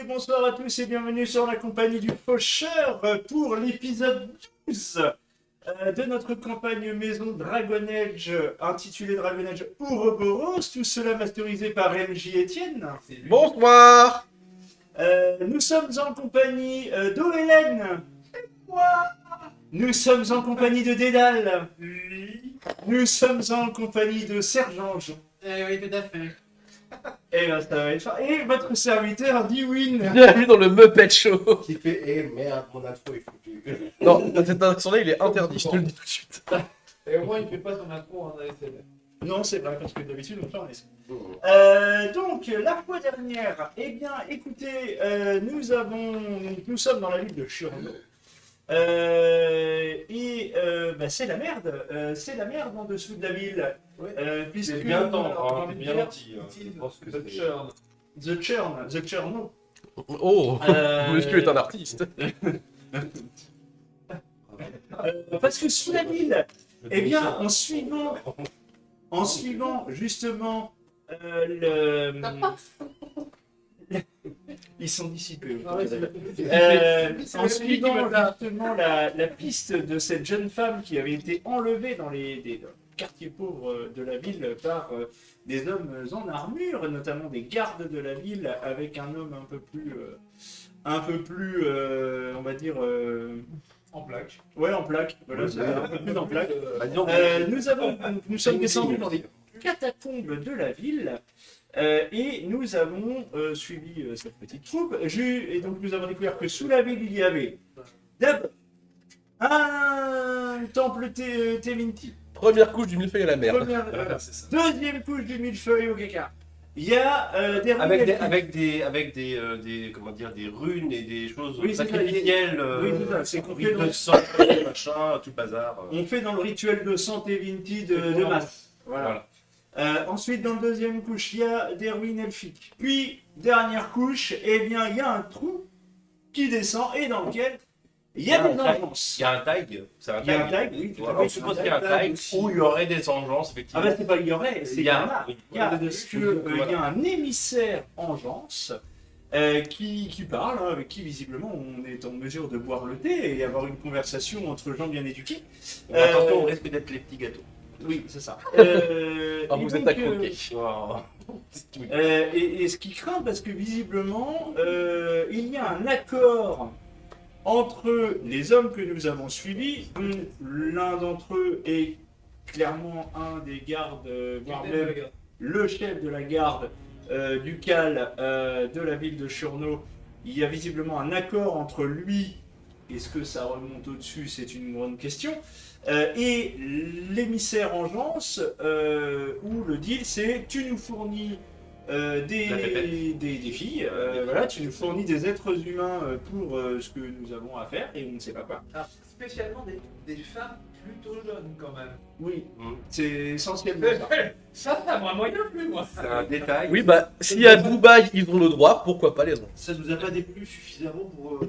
et bonsoir à tous et bienvenue sur la compagnie du Faucheur pour l'épisode 12 de notre campagne maison Dragon Age intitulée Dragon Age Ouroboros, tout cela masterisé par MJ Etienne. Bonsoir. Nous sommes en compagnie d'Ohélène. Nous sommes en compagnie de Dédale. Nous sommes en compagnie de Serge-Ange. Oui, tout à fait. Et ben, ça va être fort. Et votre serviteur Diwin. Bienvenue dans le Muppet Show. Qui fait eh merde, mon intro est foutu. Non, cette introduction-là, il est interdit, je te le dis tout de suite. Et au moins, il fait pas son intro en ASMR. Non, c'est vrai, parce que d'habitude, on fait en laisse. Donc, la fois dernière, eh bien, écoutez, nous sommes dans la ville de Shurno. C'est la merde en dessous de la ville. Puisque C'est bien temps, dans hein, les bien bières, lenti. Hein. utilise Je pense que The c'est- Churn. The Churno. Oh, monsieur est un artiste. Parce que sous la ville, eh bien, en suivant justement ils sont dissipés. Ah ouais, En suivant justement la piste de cette jeune femme qui avait été enlevée dans les quartiers pauvres de la ville par des hommes en armure, notamment des gardes de la ville, avec un homme un peu plus, on va dire, En plaque. ouais, en plaque. Voilà, c'est un peu plus en plaque. Bah, disons, Nous sommes descendus dans les catacombes de la ville et nous avons suivi cette petite troupe. Et donc nous avons découvert que sous la ville il y avait d'abord un temple Tevinti. Première couche du millefeuille à la mer. c'est ça. Deuxième couche du millefeuille au caca. Il y a des ruines Avec des comment dire, des runes et des choses Oui, c'est ça, sacrificielles, oui, c'est ça, c'est rite complet. de sang, machin, tout le bazar. On fait dans le rituel de sang Tevinti de masse. Voilà. Ensuite, dans le deuxième couche, il y a des ruines elfiques. Puis, dernière couche, eh bien, il y a un trou qui descend et dans lequel il y a des engences. Il y a un tag, c'est un Il y a un tag. tag, oui, tout à Voilà, fait. on suppose qu'il y a un tag où il y aurait des engences, Ah effectivement. bah c'est pas il y aurait, c'est Il y a. il y a, parce que, il y a un émissaire engeance qui parle, hein, avec qui visiblement on est en mesure de boire le thé et avoir une conversation entre gens bien éduqués. Attention, on risque d'être les petits gâteaux. Oui, c'est ça. Ah, Et vous êtes donc, à croquer. Et ce qui craint, parce que visiblement, il y a un accord entre les hommes que nous avons suivis, dont l'un d'entre eux est clairement un des gardes, voire même le chef de la garde ducale de la ville de Shurno. Il y a visiblement un accord entre lui, est-ce que ça remonte au-dessus, c'est une grande question, et l'émissaire engeance, où le deal c'est tu nous fournis des filles, voilà, tu nous fournis des êtres humains pour ce que nous avons à faire et on ne sait pas quoi. Alors, spécialement des femmes plutôt jeunes quand même. Oui, Mm. c'est essentiellement ça. Ça m'a moyen plus, moi. C'est un détail. Oui, bah, si à Dubaï ils ont le droit, pourquoi pas les autres? Ça nous a pas déplu suffisamment pour.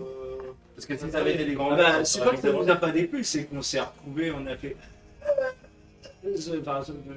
Parce que si ça avait été des grands. Ah bah, c'est pas que ça nous a pas déplu, c'est qu'on s'est retrouvés, on a fait.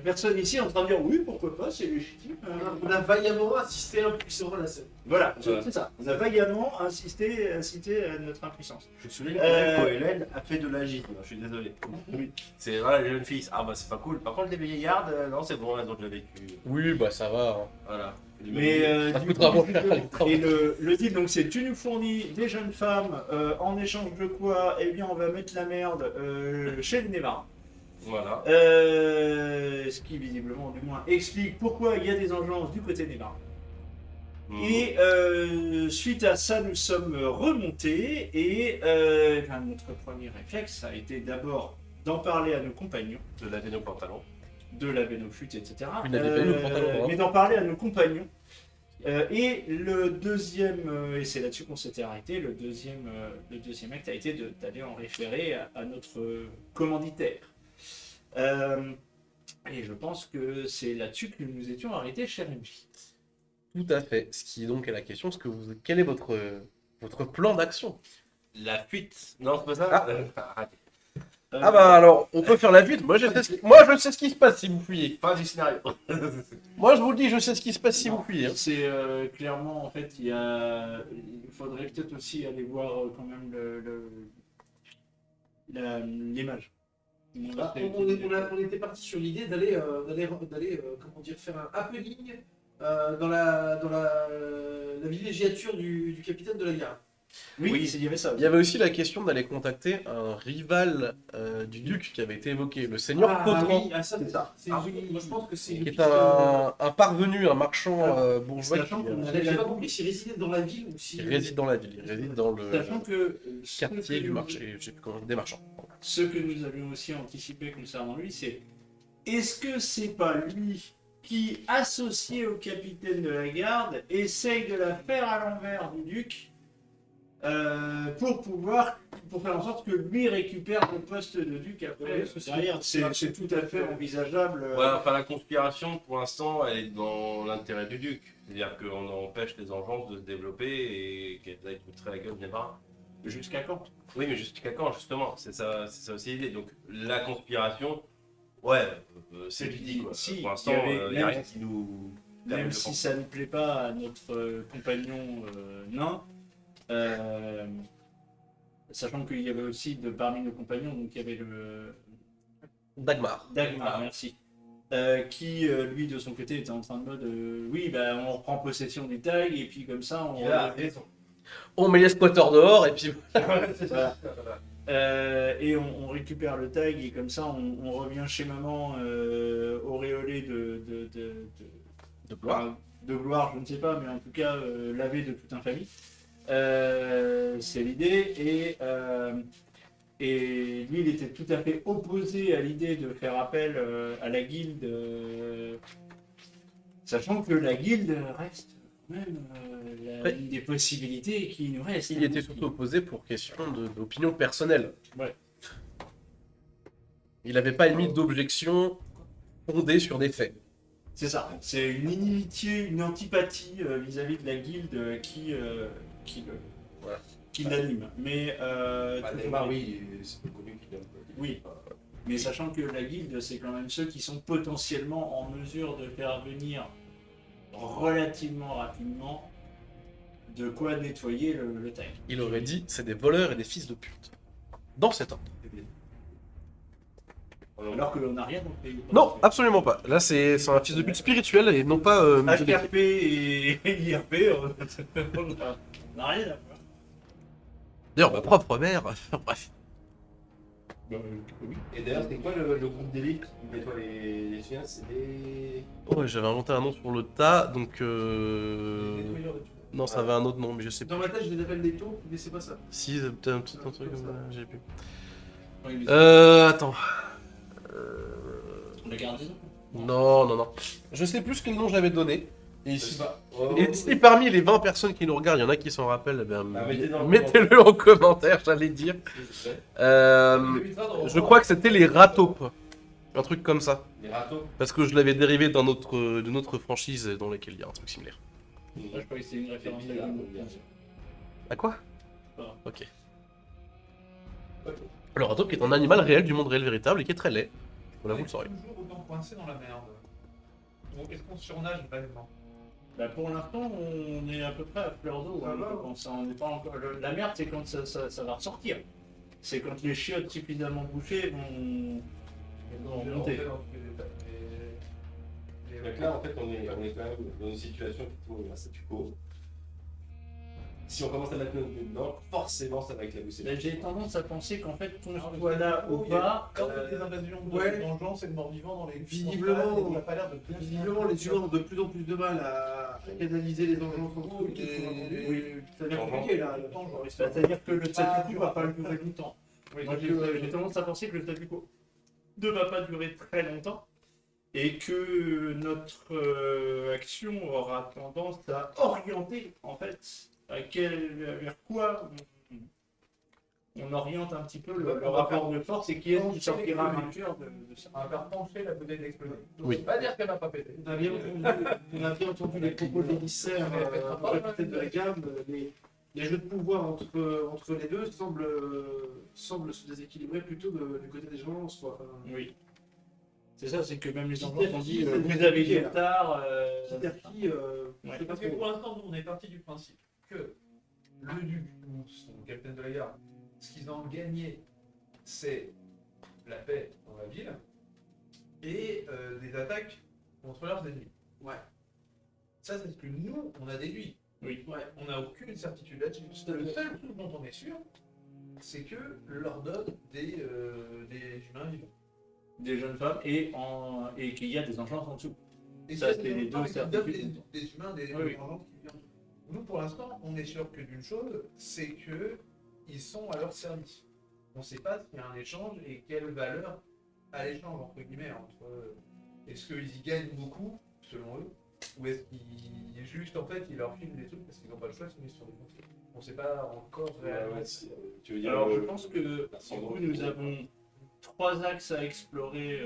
Personne ici est en train de dire oui, pourquoi pas, c'est légitime. On a vaillamment assisté impuissant à la scène. Voilà, Ouais. c'est ça. On a vaillamment incité à notre impuissance. Je me souviens que Hélène a fait de l'agisme, je suis désolé. Oui. C'est voilà, les jeunes filles, ah bah c'est pas cool. Par contre, les vieillardes, non, c'est bon, elles ont déjà vécu. Oui, bah ça va. Hein. Voilà. Mais Ça du coûtera coup, moins cher à l'étranger. et le deal, donc, c'est tu nous fournis des jeunes femmes en échange de quoi, eh bien, on va mettre la merde chez les Névarins. Voilà. Ce qui visiblement, du moins, explique pourquoi il y a des engences du côté des Névarins. Et suite à ça, nous sommes remontés et notre premier réflexe a été d'abord d'en parler à nos compagnons, De laver nos pantalons. de laver nos flûtes, etc. Vous n'avez pas eu nos pantalons, hein. Mais d'en parler à nos compagnons. Et le deuxième, et c'est là-dessus qu'on s'était arrêté, le deuxième acte a été d'aller en référer à notre commanditaire. Et je pense que c'est là-dessus que nous nous étions arrêtés, cher MJ. Tout à fait. Ce qui donc est la question, quel est votre plan d'action? La fuite. Non, c'est pas ça. Ah. Arrêtez. Ah bah alors, on peut faire la vite. Moi, je sais ce qui se passe si vous fuyez. Fin du scénario. Moi, je vous le dis, je sais ce qui se passe si vous fuyez. hein. C'est clairement, en fait, il faudrait peut-être aussi aller voir quand même l'image. Ah, on était parti sur l'idée d'aller, comment dire, faire un happening dans la villégiature du capitaine de la gare. Oui, Oui. il y avait ça. Il y avait aussi la question d'aller contacter un rival du duc qui avait été évoqué, le seigneur Potran, Oui, ça, C'est ça. moi, je pense que c'est qui est un parvenu, un marchand bourgeois sachant qui qu'on a- J'ai pas compris s'il résidait dans la ville ou si. réside dans la ville, il réside dans le Sachant que quartier du marché, je sais plus comment, des marchands. Ce que nous avions aussi anticipé concernant lui, c'est est-ce que c'est pas lui qui, associé au capitaine de la garde, essaye de la faire à l'envers du duc pour faire en sorte que lui récupère le poste de duc après. Derrière, c'est tout à fait envisageable. Ouais, enfin, la conspiration, pour l'instant, elle est dans l'intérêt du duc. C'est-à-dire qu'on empêche les engeances de se développer et qu'elles aillent montrer la gueule des bras. Jusqu'à quand? Oui, mais jusqu'à quand, justement? C'est ça aussi l'idée. Donc, la conspiration, ouais, c'est ludique, quoi. Si, Pour l'instant, il y avait il n'y a même- rien qui nous... Même si ça ne plaît pas à notre compagnon nain, sachant qu'il y avait aussi parmi nos compagnons, donc il y avait le Dagmar. Dagmar, merci, qui lui de son côté était en train de mode oui, bah, on reprend possession du tag et puis comme ça on. Il a raison. On met les squatteurs dehors et puis Voilà. Et on récupère le tag et comme ça on revient chez maman auréolé de gloire. de gloire, je ne sais pas, mais en tout cas lavé de toute infamie. C'est l'idée et lui il était tout à fait opposé à l'idée de faire appel à la guilde, sachant que la guilde reste quand même une des possibilités qui nous reste. Il était surtout opposé pour question d'opinion personnelle. Ouais. Il n'avait pas émis d'objection fondée sur des faits. C'est ça, c'est une inimitié, une antipathie vis-à-vis de la guilde Voilà. qui l'anime. Mais toujours- oui, c'est connu qu'il aime. Oui. Mais sachant que la guilde, c'est quand même ceux qui sont potentiellement en mesure de faire venir relativement rapidement de quoi nettoyer le tag. Il aurait dit c'est des voleurs et des fils de pute. Dans cet ordre. Alors qu'on n'a rien dans le pays. Non, absolument pas. Là, c'est un fils de pute spirituel et non pas. HRP et IRP, on n'a rien à voir. D'ailleurs, ma propre mère. Bref. Et d'ailleurs, c'est quoi le groupe d'élite qui nettoie les chiens? C'est des... Ouais, j'avais inventé un nom sur le tas, donc. Nettoyeur de tout. Non, ça avait un autre nom, mais je sais Dans plus. ma tête, je les appelle des taux, mais c'est pas ça. Si, c'est peut-être un truc comme ça, j'ai plus. Oui, mais Attends. le gardien. Non. Je sais plus quel nom j'avais donné. Et si, Oh, et si parmi les 20 personnes qui nous regardent, il y en a qui s'en rappellent, eh bien, mettez-le en en commentaire, j'allais dire. Je crois que c'était les Ratopes. Un truc comme ça. Les râteaux. Parce que je l'avais dérivé d'une autre franchise dans laquelle il y a un truc similaire. Je crois que c'est une référence à la À quoi Ah. Ok. Le Ratope qui est un animal réel du monde réel véritable et qui est très laid. Voilà, vous le saurez. Toujours autant coincé dans la merde. Donc, est-ce qu'on surnage réellement? Bah pour l'instant, on est à peu près à fleur d'eau. Ça hein, va. je pense. On n'est pas encore. La merde, c'est quand ça va ressortir. C'est quand les chiottes suffisamment bouchées vont monter. Donc là, en fait, on est quand même dans une situation effectivement de statu quo. Si on commence à mettre notre nez dedans, forcément, ça va éclabousser. Bah, j'ai tendance à penser qu'en fait, qu'on soit là ou pas, Quand il y a des invasions ouais. d'engeance et de morts-vivants dans les Visiblement, il n'a pas l'air de bien Visiblement, les humains ont de plus en plus de mal à canaliser les enjeux sociaux. Oui. Ça devient compliqué là. le temps, j'aurais c'est-à-dire que le statu quo va pas durer longtemps. Oui, Moi, j'ai tendance à penser que le statu quo ne va pas durer très longtemps et que notre action aura tendance à orienter en fait vers quoi on oriente un petit peu le rapport de force et qui est-ce qui sortira vainqueur de ça. On va faire pencher la bouteille d'exploser. Oui. Pas dire qu'elle n'a pas pété. On a bien entendu les propos de l'émissaire, le capitaine de la gamme, les jeux de pouvoir entre les deux semblent se déséquilibrer plutôt du côté des gens, quoi. Enfin, Oui. C'est ça, c'est que même les Petit enfants à ont petit, dit ça vous devient avez compliqué, du retard. petit à petit, je sais pas Parce que trop. pour l'instant, nous, on est parti du principe que le duc ou son capitaine de la garde, ce qu'ils ont gagné, c'est la paix dans la ville et des attaques contre leurs ennemis. Ouais. Ça, c'est ce que nous, on a déduit. Oui. Ouais. On n'a aucune certitude là-dessus. Le seul truc dont on est sûr, c'est que leur donne des humains vivants. Des jeunes femmes et qu'il y a des enfants en dessous. Et Ça, c'est c'est les deux qui donnent certitudes. des humains, des Oui, oui. gens qui viennent. Nous, pour l'instant, on est sûr que d'une chose, c'est que ils sont à leur service. On ne sait pas s'il y a un échange et quelle valeur à l'échange, entre guillemets, entre est-ce qu'ils y gagnent beaucoup, selon eux, ou est-ce qu'ils juste, en fait, ils leur filent des trucs parce qu'ils n'ont pas le choix, sinon ils se font défoncer. On ne sait pas encore réellement. Tu veux dire Alors je le- pense que du coup, nous avons 3 axes à explorer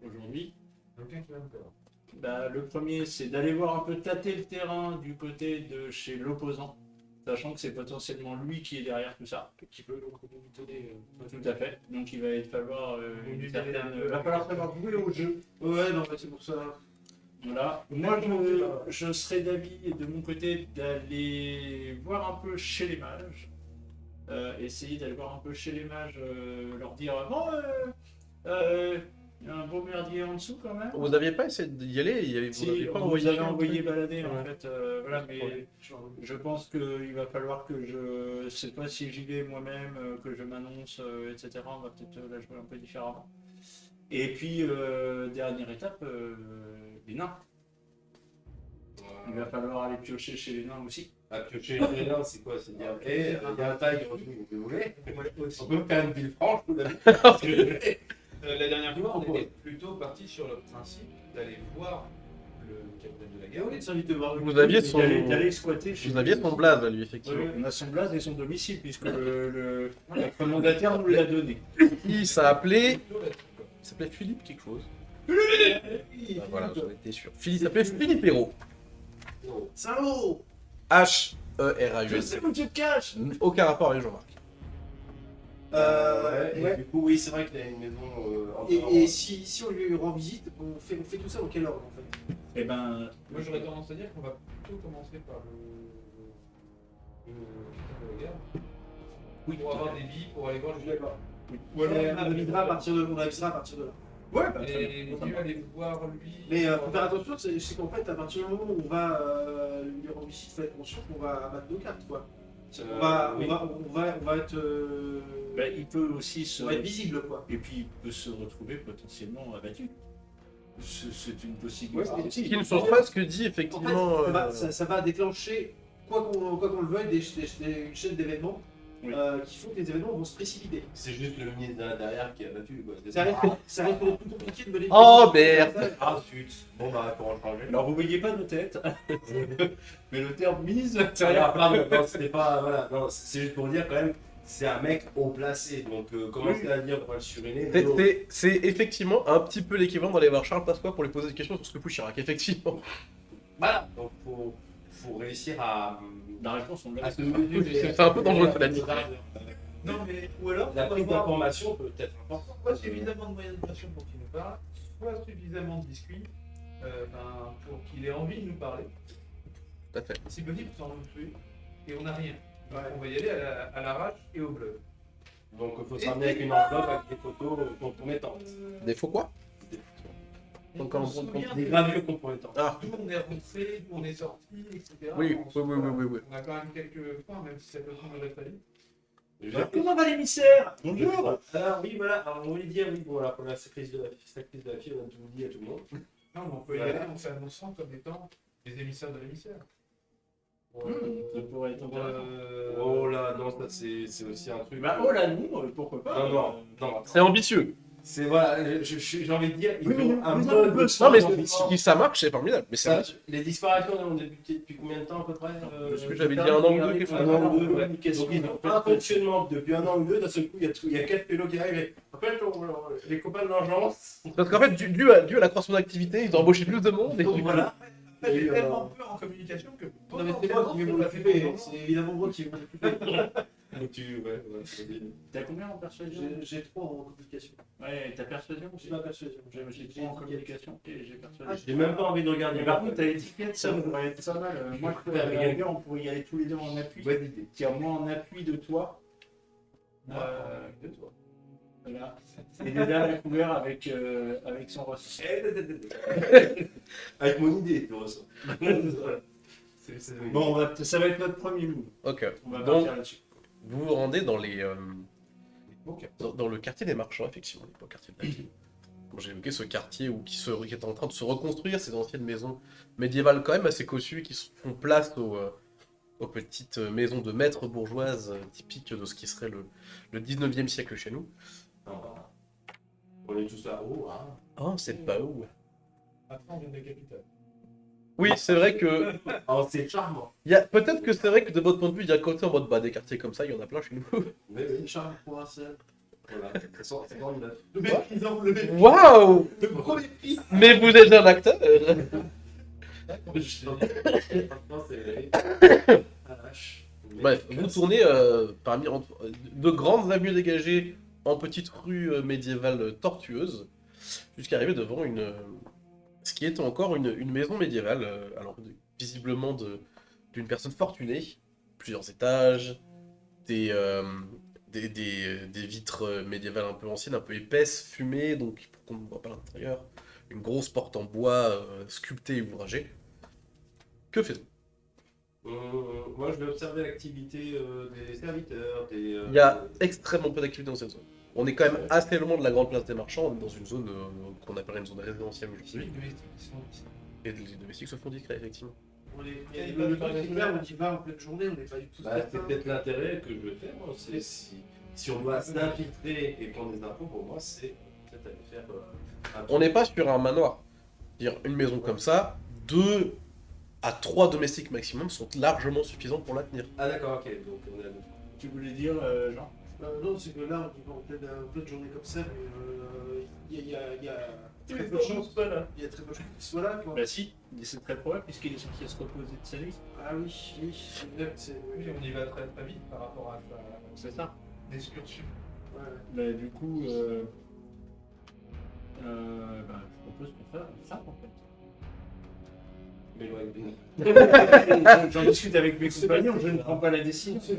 aujourd'hui. Aucun qui va me peur. Bah, le premier, c'est d'aller voir un peu tâter le terrain du côté de chez l'opposant, sachant que c'est potentiellement lui qui est derrière tout ça. Qui peut donc nous donner. Tout à fait. Donc il va falloir Vous une nous allez certaine. un peu- Va falloir savoir jouer au jeu. Ouais, non, mais c'est pour ça. Voilà. Moi, je serais d'avis de mon côté d'aller voir un peu chez les mages. Essayer d'aller voir un peu chez les mages, leur dire bon, il y a un beau merdier en dessous quand même. Vous n'aviez pas essayé d'y aller, vous Si, n'aviez pas vous envoyé avez un envoyé truc balader en Ouais. fait, voilà, mais je pense qu'il va falloir que je sais pas si j'y vais moi-même, que je m'annonce, etc. On va peut-être la jouer un peu différemment. Et puis, dernière étape, les nains. Il va falloir aller piocher chez les nains aussi. À piocher les nains, c'est quoi? C'est dire, il y a un taille, vous voulez? On peut faire une ville franche, vous l'avez. La dernière fois, on était plutôt parti sur le principe d'aller voir le capitaine de la Et garde. oui, ça envie de voir. Vous aviez son, D'aller squatter chez vous aviez son blaze, lui, effectivement. Oui, on a son blaze et son domicile, puisque notre mandataire nous l'a donné. Il s'appelait Plutôt là-dessus, quoi. Philippe quelque chose. Bah, voilà, j'en étais sûr. Philippe s'appelait Philippe Hérault. Salaud! Je H-E-R-A-U-S. sais où tu te caches. Aucun rapport avec Jean-Marc. Et du coup, oui, c'est vrai qu'il y a une maison Et si on lui rend visite, on fait tout ça dans quel ordre en fait? Eh ben, Moi, j'aurais tendance à dire qu'on va plutôt commencer par le capitaine de la garde. oui, Pour avoir des billes, pour aller voir le D'accord. Ou alors, On avisera à partir de là. Ouais, bah, très Et bien. mieux aller voir lui. Mais faut faire attention, c'est qu'en fait, à partir du moment où on va lui rendre visite, il faut être conscient qu'on va abattre nos cartes, quoi. On va être, Bah, il peut aussi se. on va être visible, quoi. Et puis il peut se retrouver potentiellement abattu. C'est une possibilité. Ouais, Ce qui ne change pas ce que dit En effectivement. fait, ça va déclencher, quoi qu'on le veuille, une chaîne d'événements Oui. qui font que les événements vont se précipiter. C'est juste le ministre derrière qui a battu, quoi. C'est Ça risque d'être plus compliqué de mener. Oh, merde. Ah, zut. Bon, bah, pour en changer. Alors vous voyez pas nos têtes, mais le terme ministre Non, c'était pas. Voilà, non, c'est juste pour dire quand même, c'est un mec haut placé. Donc, commencer à dire qu'on va le suriner. C'est effectivement un petit peu l'équivalent d'aller voir Charles Pasqua pour lui poser des questions sur ce que pousse Chirac, effectivement. Voilà, donc faut réussir à. La réponse on l'a. à se mesurer. C'est un peu dangereux, cela dit. Non, mais ou alors, La faut prise avoir d'information peut être importante. soit suffisamment de moyens de pression pour qu'il nous parle, soit suffisamment de biscuits pour qu'il ait envie de nous parler. Tout à fait. Si possible, sans nous tuer. Et on n'a rien. Donc, on va y aller à l'arrache et au bluff. Donc, il faut se ramener avec une enveloppe avec des photos compromettantes. Des faux quoi? Donc, Encore on un se bon souvient Des de- gravures compromettantes. Ah, d'où on est rentré, d'où on est sorti, etc. Oui, On se oui, voit. oui. On a quand même quelques points, même si ça peut prendre la famille. Comment va l'émissaire? Bonjour. Alors oui, voilà. Alors on voulait dire oui. Bon, alors pour la sacrifice de la fille, on a tout dit à tout le monde. Non, mais on peut y Voilà. aller en s'annonçant comme étant les émissaires de l'émissaire. Ça pourrait être intéressant. Oh là, non, ça c'est aussi un truc. Bah oh là non, pourquoi pas? Non. c'est ambitieux. C'est voilà, j'ai envie de dire, ils Oui, mais ont un vous peu avez de besoin Non, mais d'ambition. si ça marche, c'est formidable. Mais c'est Ça, ambitieux. les disparitions ont débuté depuis combien de temps à peu près Parce que j'avais dit un an ou deux, quelque chose. Un an ou deux, ouais. Une question. Donc ils ont un fonctionnement depuis un an ou deux, d'un seul coup il y a 4 pélos qui arrivent et en fait les copains de l'agence. Parce qu'en fait, dû à la croissance d'activité, ils ont embauché plus de monde. Et Donc voilà. J'ai tellement peu en communication que. Non, mais c'est moi qui vais m'en occuper. C'est évidemment moi qui vais m'en occuper. T'as combien en persuasion? J'ai 3 en communication. Ouais, t'as persuasion aussi? J'ai ma persuasion. J'ai 3 en communication et j'ai persuasion. J'ai même pas envie de regarder. Mais par contre, t'as l'étiquette, ça pourrait être pas mal. Moi, je pourrais regarder, on pourrait y aller tous les deux en appui. Tire-moi en appui de toi. De toi. Voilà. Et déjà la couvert avec son ressort. Avec mon idée, tu vois ça. Bon, ça va être notre premier move. Ok. On va Donc, partir là-dessus. vous vous rendez dans les dans le quartier des marchands, effectivement, pas le quartier de la ville. Bon, j'ai évoqué ce quartier qui est en train de se reconstruire, ces anciennes maisons médiévales quand même assez cossues qui font place aux petites maisons de maîtres bourgeoises typiques de ce qui serait le 19e siècle chez nous. On est tous là-haut, hein. Oh, c'est pas où. Après, on vient de la capitale. Oui, c'est vrai que Oh, c'est charmant. peut-être que c'est vrai que de votre point de vue, il y a un côté en mode des quartiers comme ça, il y en a plein chez nous. Mais oui, Charles provincial. voilà. C'est grand neuf. Le méprisant, le méprisant. Waouh! Le gros mépris. Mais vous êtes un acteur. Franchement, c'est. Ah, vache. Bref, vous tournez parmi de grandes avenues dégagées en petites rues médiévales tortueuses, jusqu'à arriver devant ce qui est encore une maison médiévale, alors visiblement d'une personne fortunée, plusieurs étages, des vitres médiévales un peu anciennes, un peu épaisses, fumées, donc pour qu'on ne voit pas l'intérieur, une grosse porte en bois sculptée et ouvragée. Que faites-vous? Moi, je vais observer l'activité des serviteurs, Il y a extrêmement peu d'activité dans cette zone. On est quand même assez loin de la grande place des marchands, on est dans une zone qu'on appellerait une zone résidentielle aujourd'hui. Et les domestiques se font discrets, effectivement. On est, le truc, c'est que là, on y va en pleine journée, on n'est pas du tout Bah, c'est peut-être l'intérêt que je veux faire, moi, c'est si on doit s'infiltrer et prendre des infos, pour moi, c'est peut-être aller faire un On n'est pas sur un manoir. C'est-à-dire, une maison comme ça, 2 à 3 domestiques maximum sont largement suffisants pour la tenir. Ah d'accord, ok, donc on est à Tu voulais dire, Jean? Non, c'est que là, on y va en pleine journée comme ça, mais il y a très peu de chance. Il y a très peu de chance qu'il soit là, quoi. Bah si, c'est très probable puisqu'il est censé se reposer de sa nuit. Ah oui, c'est Oui, on y va très très vite par rapport à C'est ça. l'excursion. ouais. Bah du coup, je propose qu'on fasse ça en fait. J'en discute avec mes compagnons, je ne prends pas la décision. C'est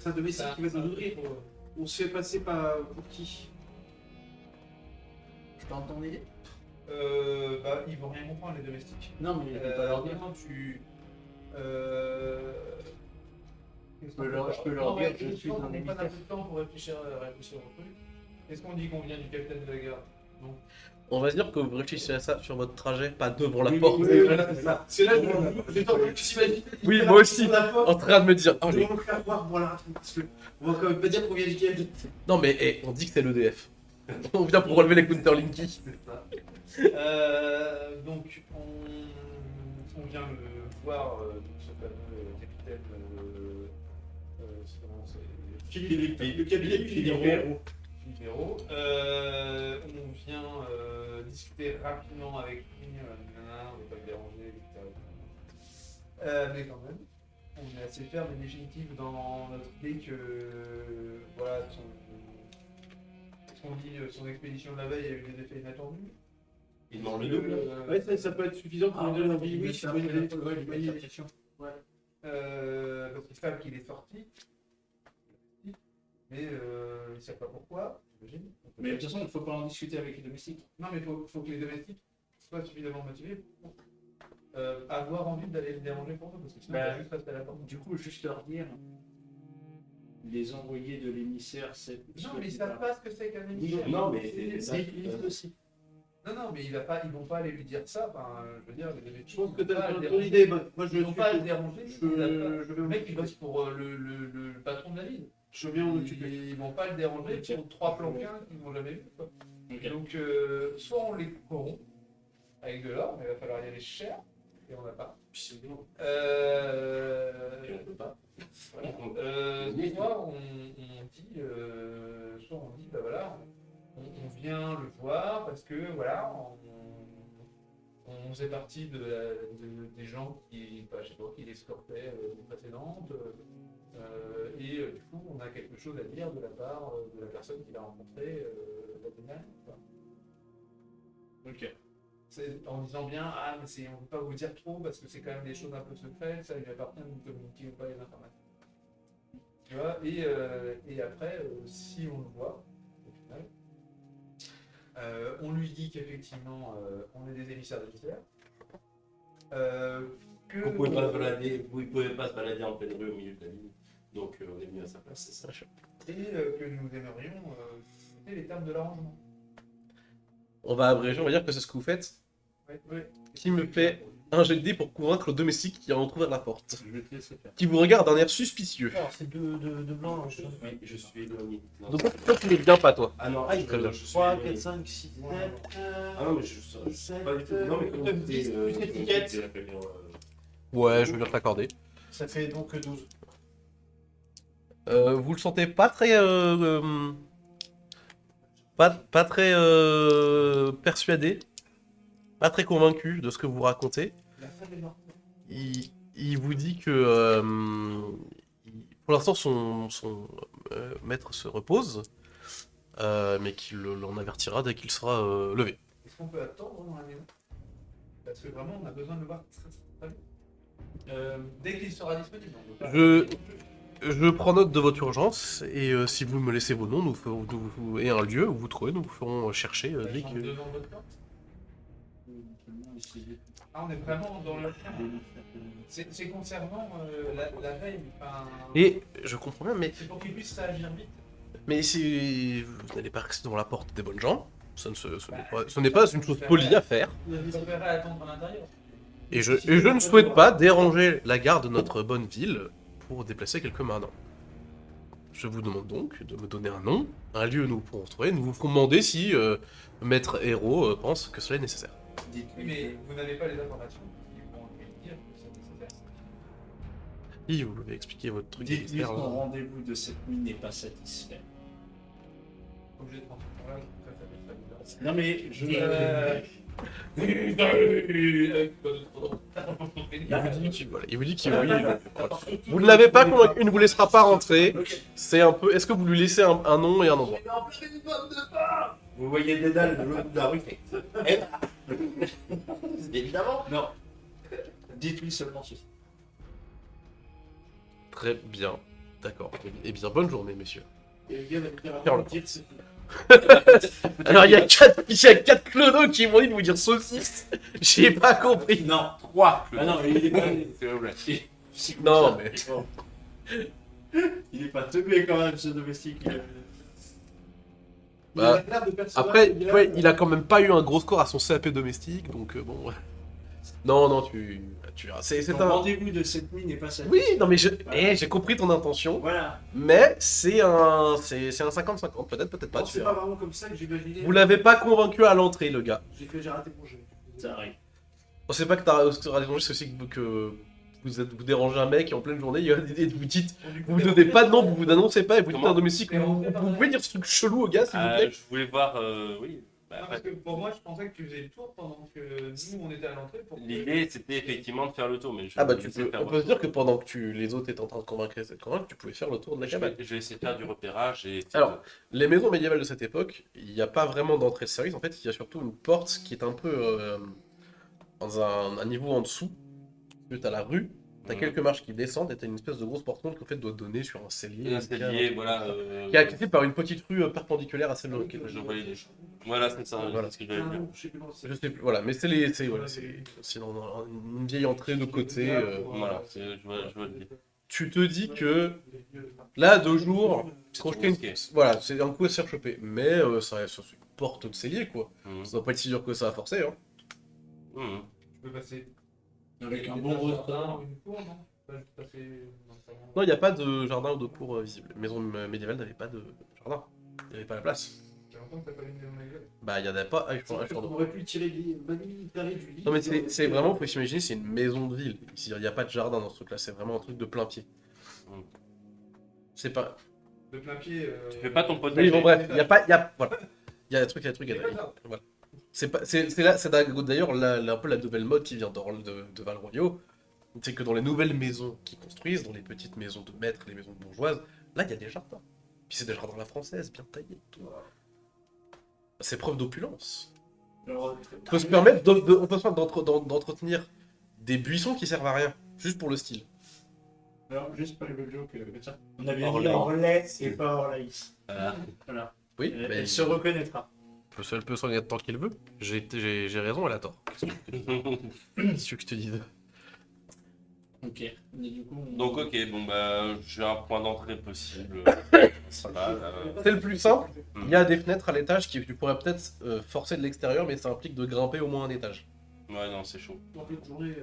un domestique qui va nous nourrir. On se fait passer pour qui? Je t'entends ton idée? Bah, ils vont rien comprendre, les domestiques. Non, mais je vais pas leur dire. Maintenant, tu. Je peux leur dire que je suis un On prend un peu émissaire. de temps pour réfléchir au truc. Est-ce qu'on dit qu'on vient du capitaine de la garde? Non. On va dire que vous réfléchissez à ça sur votre trajet, pas devant la Oui, porte. oui, voilà, c'est ça. C'est là que j'ai tenté que s'imagine. Oui, moi aussi. En train de me dire. Oh, On va faire voir, voilà, parce que on va quand même pas dire qu'on vient du capitaine. non, mais on dit que c'est l'EDF. On vient pour relever les counterlinky. Donc, on vient le voir, ce fameux capitaine. Philippe, le capitaine Philippe Hérault. On vient discuter rapidement avec lui, on va pas le déranger, etc. Mais quand même, on est assez ferme et définitif dans notre idée que voilà, son expédition de la veille a eu des effets inattendus. Il demande le double. Ouais, ça peut être suffisant pour nous donner envie. Oui, c'est une bonne idée. Parce qu'ils savent qu'il est sorti. Mais ils ne savent pas pourquoi, j'imagine. Mais de toute façon, il ne faut pas en discuter avec les domestiques. Non, mais il faut que les domestiques soient suffisamment motivés pour avoir envie d'aller le déranger pour nous, parce que sinon, on va juste rester à la porte. Du coup, juste leur dire, les envoyés de l'émissaire, c'est... Non, mais ils ne savent pas ce que c'est qu'un émissaire. Non, mais c'est c'est aussi. Non, mais ils vont pas aller lui dire ça. Enfin, je veux dire, Je pense que t'as pas ton idée. Moi, je Ils vont pas le suis. déranger. Le mec, il bosse pour le patron de la ville. Je veux bien m'en occuper. Ils vont pas le déranger pour 3 planquins qu'ils n'ont jamais vu. Quoi. Ok. Donc, soit on les corrompt avec de l'or, mais il va falloir y aller cher, et on n'a pas. Et on peut pas. Voilà. Soit on dit, bah voilà, on vient le voir parce que voilà, on faisait partie des gens qui, je sais pas, qui l'escortaient les précédentes. Et du coup, on a quelque chose à dire de la part de la personne qui l'a rencontré la dernière. Ok. En disant bien, ah, mais on ne peut pas vous dire trop parce que c'est quand même des choses un peu secrètes, ça lui appartient de vous communiquer ou pas les informations. Tu vois, et après, si on le voit, au final, on lui dit qu'effectivement, on est des émissaires de l'Isère. Vous pouvez pas se balader en pleine rue au milieu de la ville. Donc on est venu à sa place, c'est ça. Et que nous aimerions citer les termes de l'arrangement. On va abréger, on va dire que c'est ce que vous faites. Oui. Qui me fait un jet de dés pour convaincre le domestique qui a entrouvert la porte. Je vais te laisser faire. Qui vous regarde d'un air suspicieux. Alors, c'est de blanc. Je suis éloigné. Non, Donc toi, tu ne viens pas, toi. ah non, Très bien. je suis 3, éloigné. 4, 5, 6, 7. Ah non, mais je sais pas du tout. Non, mais comment plus l'étiquette. Ouais, je veux bien t'accorder. Ça fait donc 12. Vous le sentez pas très... pas très persuadé. Pas très convaincu de ce que vous racontez. La femme est morte. Il vous dit que pour l'instant son maître se repose, mais qu'il l'en avertira dès qu'il sera levé. Est-ce qu'on peut attendre dans la maison? Parce que vraiment, on a besoin de le voir très vite. Dès qu'il sera disponible. Je prends note de votre urgence et si vous me laissez vos noms, et un lieu où vous trouvez, nous vous ferons chercher dès que... Devant votre porte. Ah, on est vraiment dans le... C'est concernant la veille. Enfin, Et je comprends bien, mais c'est pour qu'il puisse réagir vite. si vous n'allez pas rester devant la porte des bonnes gens, ce n'est pas une chose polie à faire. Il préférerait attendre à l'intérieur. Et je ne souhaite pas déranger la garde de notre bonne ville pour déplacer quelques manants. Je vous demande donc de me donner un nom, un lieu où nous pourrons se trouver. Nous vous ferons demander si Maître Héros pense que cela est nécessaire. Oui, mais vous n'avez pas les informations qui vont lui dire que c'est nécessaire. Oui, vous m'avez expliqué votre truc. Dites-lui que d'expert, mon là. rendez-vous de cette nuit n'est pas satisfait. Obligé de prendre ce temps-là, je préfère être Non mais Il vous dit qu'il oui. Voilà. Vous ne l'avez pas convaincu, il ne vous laissera pas rentrer. C'est un peu. Est-ce que vous lui laissez un nom et un endroit? vous voyez des dalles de l'autre bout de la rue. Évidemment. Non. Dites-lui seulement ceci. Très bien. D'accord. Eh bien, bonne journée, messieurs. Et le gars va me Faire le dire c'est Alors, il y a 4 clodos qui m'ont dit de vous dire saucisse. J'ai pas compris. Non, 3. Ah non, il est pas. Non, mais. Il est pas teubé quand même ce domestique. Bah, il a l'air de personnage, Après, il a ouais, l'air- il a quand même pas eu un gros score à son CAP domestique, donc bon. Non, tu c'est Ton un. rendez-vous de cette nuit n'est pas satisfait. Oui, non mais j'ai compris ton intention, Voilà. mais c'est un 50-50, peut-être pas. Non, Tu c'est verras. pas vraiment comme ça que j'imaginais. Vous l'avez pas convaincu à l'entrée, le gars. J'ai raté mon jeu. Ça arrive. On sait pas que t'auras dérangé, c'est aussi que vous dérangez un mec en pleine journée, et vous dites, vous donnez pas de nom, vous vous annoncez pas, et vous dites à un domestique, vous pouvez dire ce truc chelou au gars, s'il vous plaît. Je voulais voir, oui. Bah, Non, parce que pour moi, je pensais que tu faisais le tour pendant que nous, on était à l'entrée. Pour que- l'idée c'était effectivement de faire le tour, mais je Ah bah vais tu essayer peux, de faire on votre peut se dire tour. que pendant que les autres étaient en train de convaincre, tu pouvais faire le tour de la cabane. Je vais essayer de faire du repérage et. Alors, les maisons médiévales de cette époque, il n'y a pas vraiment d'entrée de service, en fait, il y a surtout une porte qui est un peu dans un niveau en dessous. Tu as la rue, tu as Mhm. quelques marches qui descendent, et tu as une espèce de grosse porte qui en fait doit donner sur un cellier. un cellier, voilà. Qui est accessible par une petite rue perpendiculaire à celle de laquelle Je vois l'idée. Voilà, c'est ça, Voilà. c'est ce que j'avais vu. Je sais plus comment c'est. je sais plus, voilà, mais c'est dans une vieille entrée de côté. Voilà, je vois l'idée. Tu te dis que là, 2 jours, C'est crocheter risqué. voilà, c'est un coup à se faire choper, mais ça reste sur une porte de cellier, quoi. Mhm. Ça doit pas être si dur que ça à forcer, hein. Mhm. Je peux passer. Avec un Des bon jardins restaurant. ou une cour, non? Je peux passer. Non, il n'y a pas de jardin ou de cour visible. Maison médiévale n'avait pas de jardin. Il n'y avait pas la place. J'ai longtemps que t'as pas vu une maison médiévale. Bah, il n'y en a pas. Ah, je pense, On aurait pu tirer Manu du lit. non, mais c'est vraiment, faut s'imaginer, c'est une maison de ville. Il n'y a pas de jardin dans ce truc-là, c'est vraiment un truc de plein pied. Mm. C'est pas. De plein pied. Tu fais pas ton Oui, potager. bon, bref, il y a pas. Voilà. Il y a des trucs, il y a des trucs. Il y a pas de jardin. Voilà. C'est d'ailleurs un peu la nouvelle mode qui vient de Val Rovio. C'est que dans les nouvelles maisons qu'ils construisent, dans les petites maisons de maîtres, les maisons bourgeoises, là il y a des jardins. Puis c'est des jardins à la française, bien taillés. Tout. C'est preuve d'opulence. Alors, On peut se permettre d'entretenir des buissons qui servent à rien, juste pour le style. alors, juste pas le joke, ça. On avait dit Orlaïs. Orlais et pas Orlaïs. Voilà. Oui, Elle, mais elle se reconnaîtra. elle peut s'en être tant qu'il veut. J'ai raison, elle a tort. Qu'est-ce que je te dis? Ok. Et du coup, on- Donc ok, bon bah j'ai un point d'entrée possible. Principal, C'est le plus simple. Il y a des fenêtres à l'étage qui tu pourrais peut-être forcer de l'extérieur, mais ça implique de grimper au moins un étage. Ouais non c'est chaud. En pleine journée.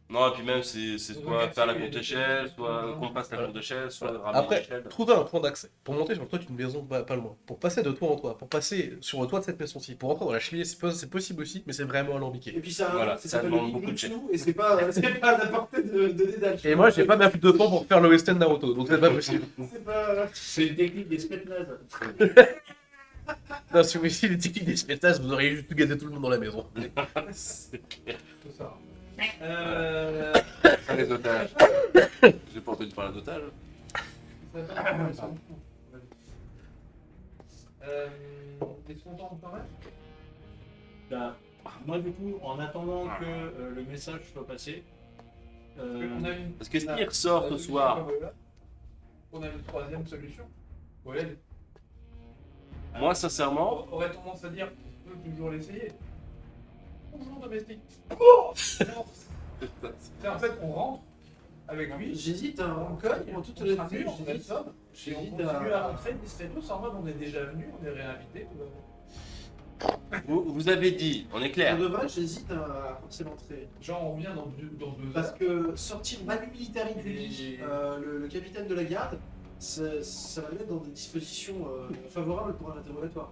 Non et puis même c'est soit faire la courte échelle, soit qu'on passe la courte échelle, soit ramener Après, l'échelle. trouver un point d'accès. Pour monter sur le toit d'une maison pas loin. Pour passer de toit en toit. Pour passer sur le toit de cette maison-ci. Pour rentrer dans la cheminée, c'est possible aussi, mais c'est vraiment alambiqué. Et puis ça, Voilà, ça ça s'appelle demande le beaucoup de Ninjutsu, et c'est pas à la portée de Dédale. Et moi, j'ai pas bien plus de temps pour faire le Western Naruto, donc c'est pas possible. C'est pas. C'est une technique des spetnaz. Non, si vous ici les techniques des spectacles, vous auriez juste gâté tout le monde dans la maison. C'est clair. C'est ça. Pas les otages. J'ai pas entendu parler d'otages. Est-ce qu'on tente quand même Bah, moi, du coup, en attendant que le message soit passé, On a une. Parce que s'il ressort ce soir, On a une troisième solution. Ouais. moi sincèrement, On aurait tendance à dire on peut toujours l'essayer. Bonjour domestique. C'est en fait on rentre avec lui. J'hésite à on cogne, en toute honnêteté, on met le somme. Et on continue à rentrer discrètement, en mode on est déjà venu, on est réinvité. vous avez dit, on est Pour clair. de vrai, j'hésite à forcer l'entrée. Genre on revient dans deux parce que sortir Manu Militari du lit, le capitaine de la garde, ça va le mettre dans des dispositions favorables pour un interrogatoire.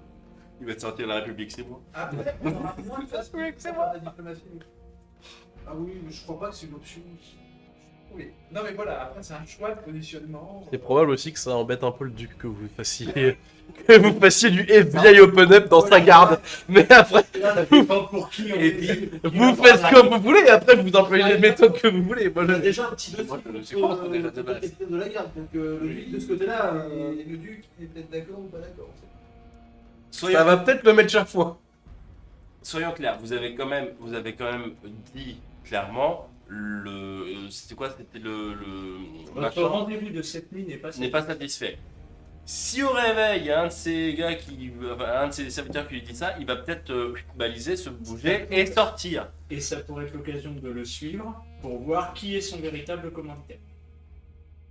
Il va te sortir la République, c'est moi. Après, on aura moins de facilité pour faire la diplomatie. Ah oui, mais je crois pas que c'est une option. Oui. Non mais voilà, après c'est un choix de positionnement. C'est probable aussi que ça embête un peu le duc que vous fassiez du FBI open up dans sa garde. Mais après, là, ça dépend pour qui on Et est. vous faites comme vous voulez, et après vous employez les méthodes que vous voulez. Moi, On a je- déjà un petit peu Moi, je le suis contre déjà de le base. capitaine de la garde, donc le duc de ce côté-là, le duc il est peut-être d'accord ou pas d'accord. Ça va peut-être le mettre chaque fois. Soyons clairs, vous avez quand même dit clairement c'était quoi? C'était le Votre machin rendez-vous de cette nuit n'est pas n'est pas satisfait. Si au réveil, il y a un de ces gars un de ses serviteurs qui lui dit ça, il va peut-être baliser, se bouger et sortir. Et ça pourrait être l'occasion de le suivre pour voir qui est son véritable commanditaire.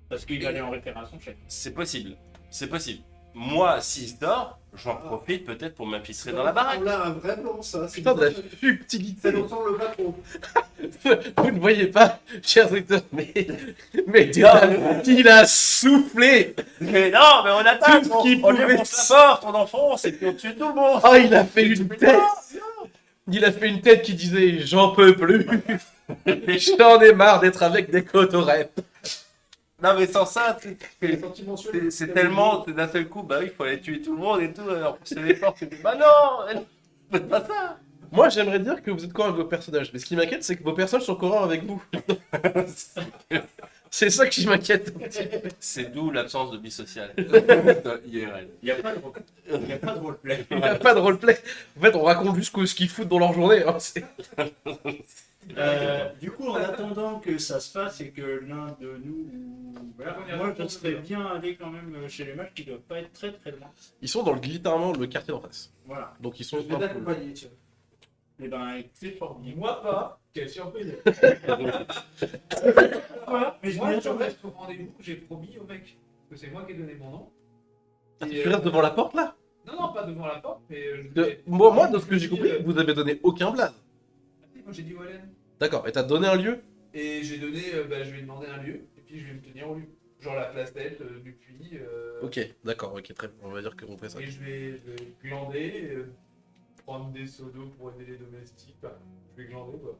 Parce qu'il va aller en référé à son chef. C'est possible, c'est possible. Moi, s'il sort, j'en profite peut-être pour m'infiltrer dans la baraque. On a vraiment ça. Putain de la subtilité. Ça nous ressemble pas trop. Vous ne voyez pas, chers auditeurs, mais Dédale, il a soufflé. Mais non, mais on attaque, Tout ce qui on pouvait défonce la porte, on enfonce et puis on tue tout le monde. Oh, il a fait une tête. Il a fait une tête qui disait j'en peux plus. J'en ai marre d'être avec des cotorep. Non mais sans ça, Les sentiments c'est tellement, c'est d'un seul coup, bah oui, il faut aller tuer tout le monde et tout, alors pousser les portes, et puis, bah non, faites pas ça. Moi, j'aimerais dire que vous êtes cohérents avec vos personnages, mais ce qui m'inquiète, c'est que vos personnages sont cohérents avec vous. C'est ça qui m'inquiète. C'est d'où l'absence de vie sociale. IRL. Il n'y a pas de roleplay. Il n'y a pas de roleplay. En fait, on raconte juste ce qu'ils foutent dans leur journée. Hein. Du coup, en attendant que ça se fasse et que l'un de nous. Voilà, moi, je serais bien allé quand même chez les mages qui doivent pas être très très loin. Ils sont dans littéralement le quartier d'en face. Voilà. Donc ils Je sont vais t'accompagner, tiens. Et ben, écoutez, fort bien. Moi pas. Quelle surprise. Mais je Moi, m'y je attendais. reste au rendez-vous, j'ai promis au mec. Que c'est moi qui ai donné mon nom. Et, Tu restes devant la porte là Non, pas devant la porte, mais. Moi, de ce que j'ai compris, vous avez donné aucun blaze. Moi j'ai dit Wallen. D'accord, et t'as donné un lieu. Et j'ai donné, je lui ai demandé un lieu, et puis je vais me tenir au lieu. Genre la place tête du puits. Ok, d'accord, ok, très bien. On va dire qu'on fait ça. Et je vais glander, prendre des seaux d'eau pour aider les domestiques. Enfin, je vais glander quoi.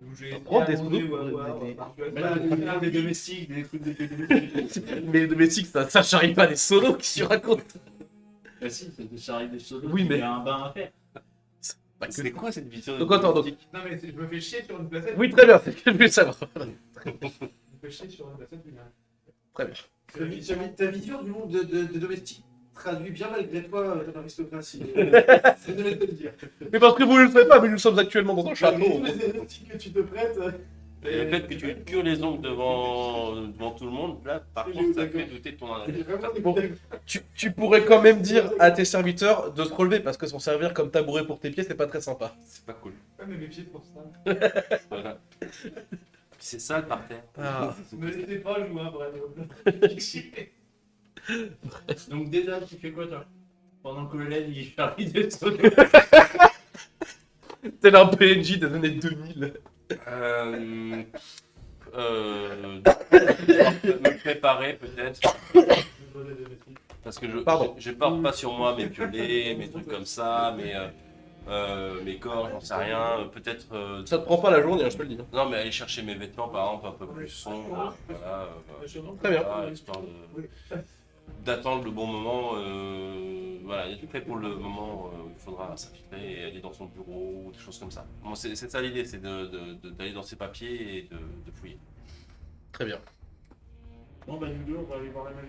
Donc, je vais Prendre des essayer seaux d'eau à pour manger ou à aider boire. Voilà, des domestiques, des trucs de domestiques. Mais le domestique, ça charrie pas des solos qui se racontent. Bah si, ça arrive des solos. Oui, mais- Il y a un bain à faire. Pas que- C'est quoi cette vision Donc attends, donc- domestique? Non, mais je me fais chier sur une placette. Oui, très bien, c'est ce que je voulais savoir. Je me fais chier sur une placette lunaire. Très bien. Ta vision du monde de domestique traduit bien malgré toi ton aristocratie. C'est de te le dire. Mais parce que vous ne le savez pas, mais nous sommes actuellement dans un Malgré château. tous les domestiques que tu te prêtes. Et le fait que tu cures les ongles devant tout le monde, là, par Oui, contre, ça d'accord. fait douter de ton C'est analyse. vraiment Bon. des- Tu pourrais quand même dire à tes serviteurs de se relever, parce que s'en servir comme tabouret pour tes pieds, c'est pas très sympa. C'est pas cool. Ouais, mais mes pieds pour ça. Voilà. C'est sale par terre. Ah. Ne laissez pas jouer un vrai noble. Donc déjà, tu fais quoi toi? Pendant que le LED il charrie des trucs. Tel un PNJ des années 2000. Me préparer peut-être. Parce que Pardon. je porte pas sur moi mes piolets, mes trucs comme ça, mes corps, j'en sais rien. Peut-être. Ça te prend pas la journée, hein, je te le dis. Non, mais aller chercher mes vêtements par exemple un peu plus sombres. Voilà, Très bien. voilà, histoire d'attendre le bon moment. Voilà, être prêt pour le moment où il faudra s'infiltrer et aller dans son bureau ou des choses comme ça. Bon, c'est ça l'idée, c'est d'aller dans ses papiers et de fouiller. Très bien. Bon bah nous deux, on va aller voir la magie.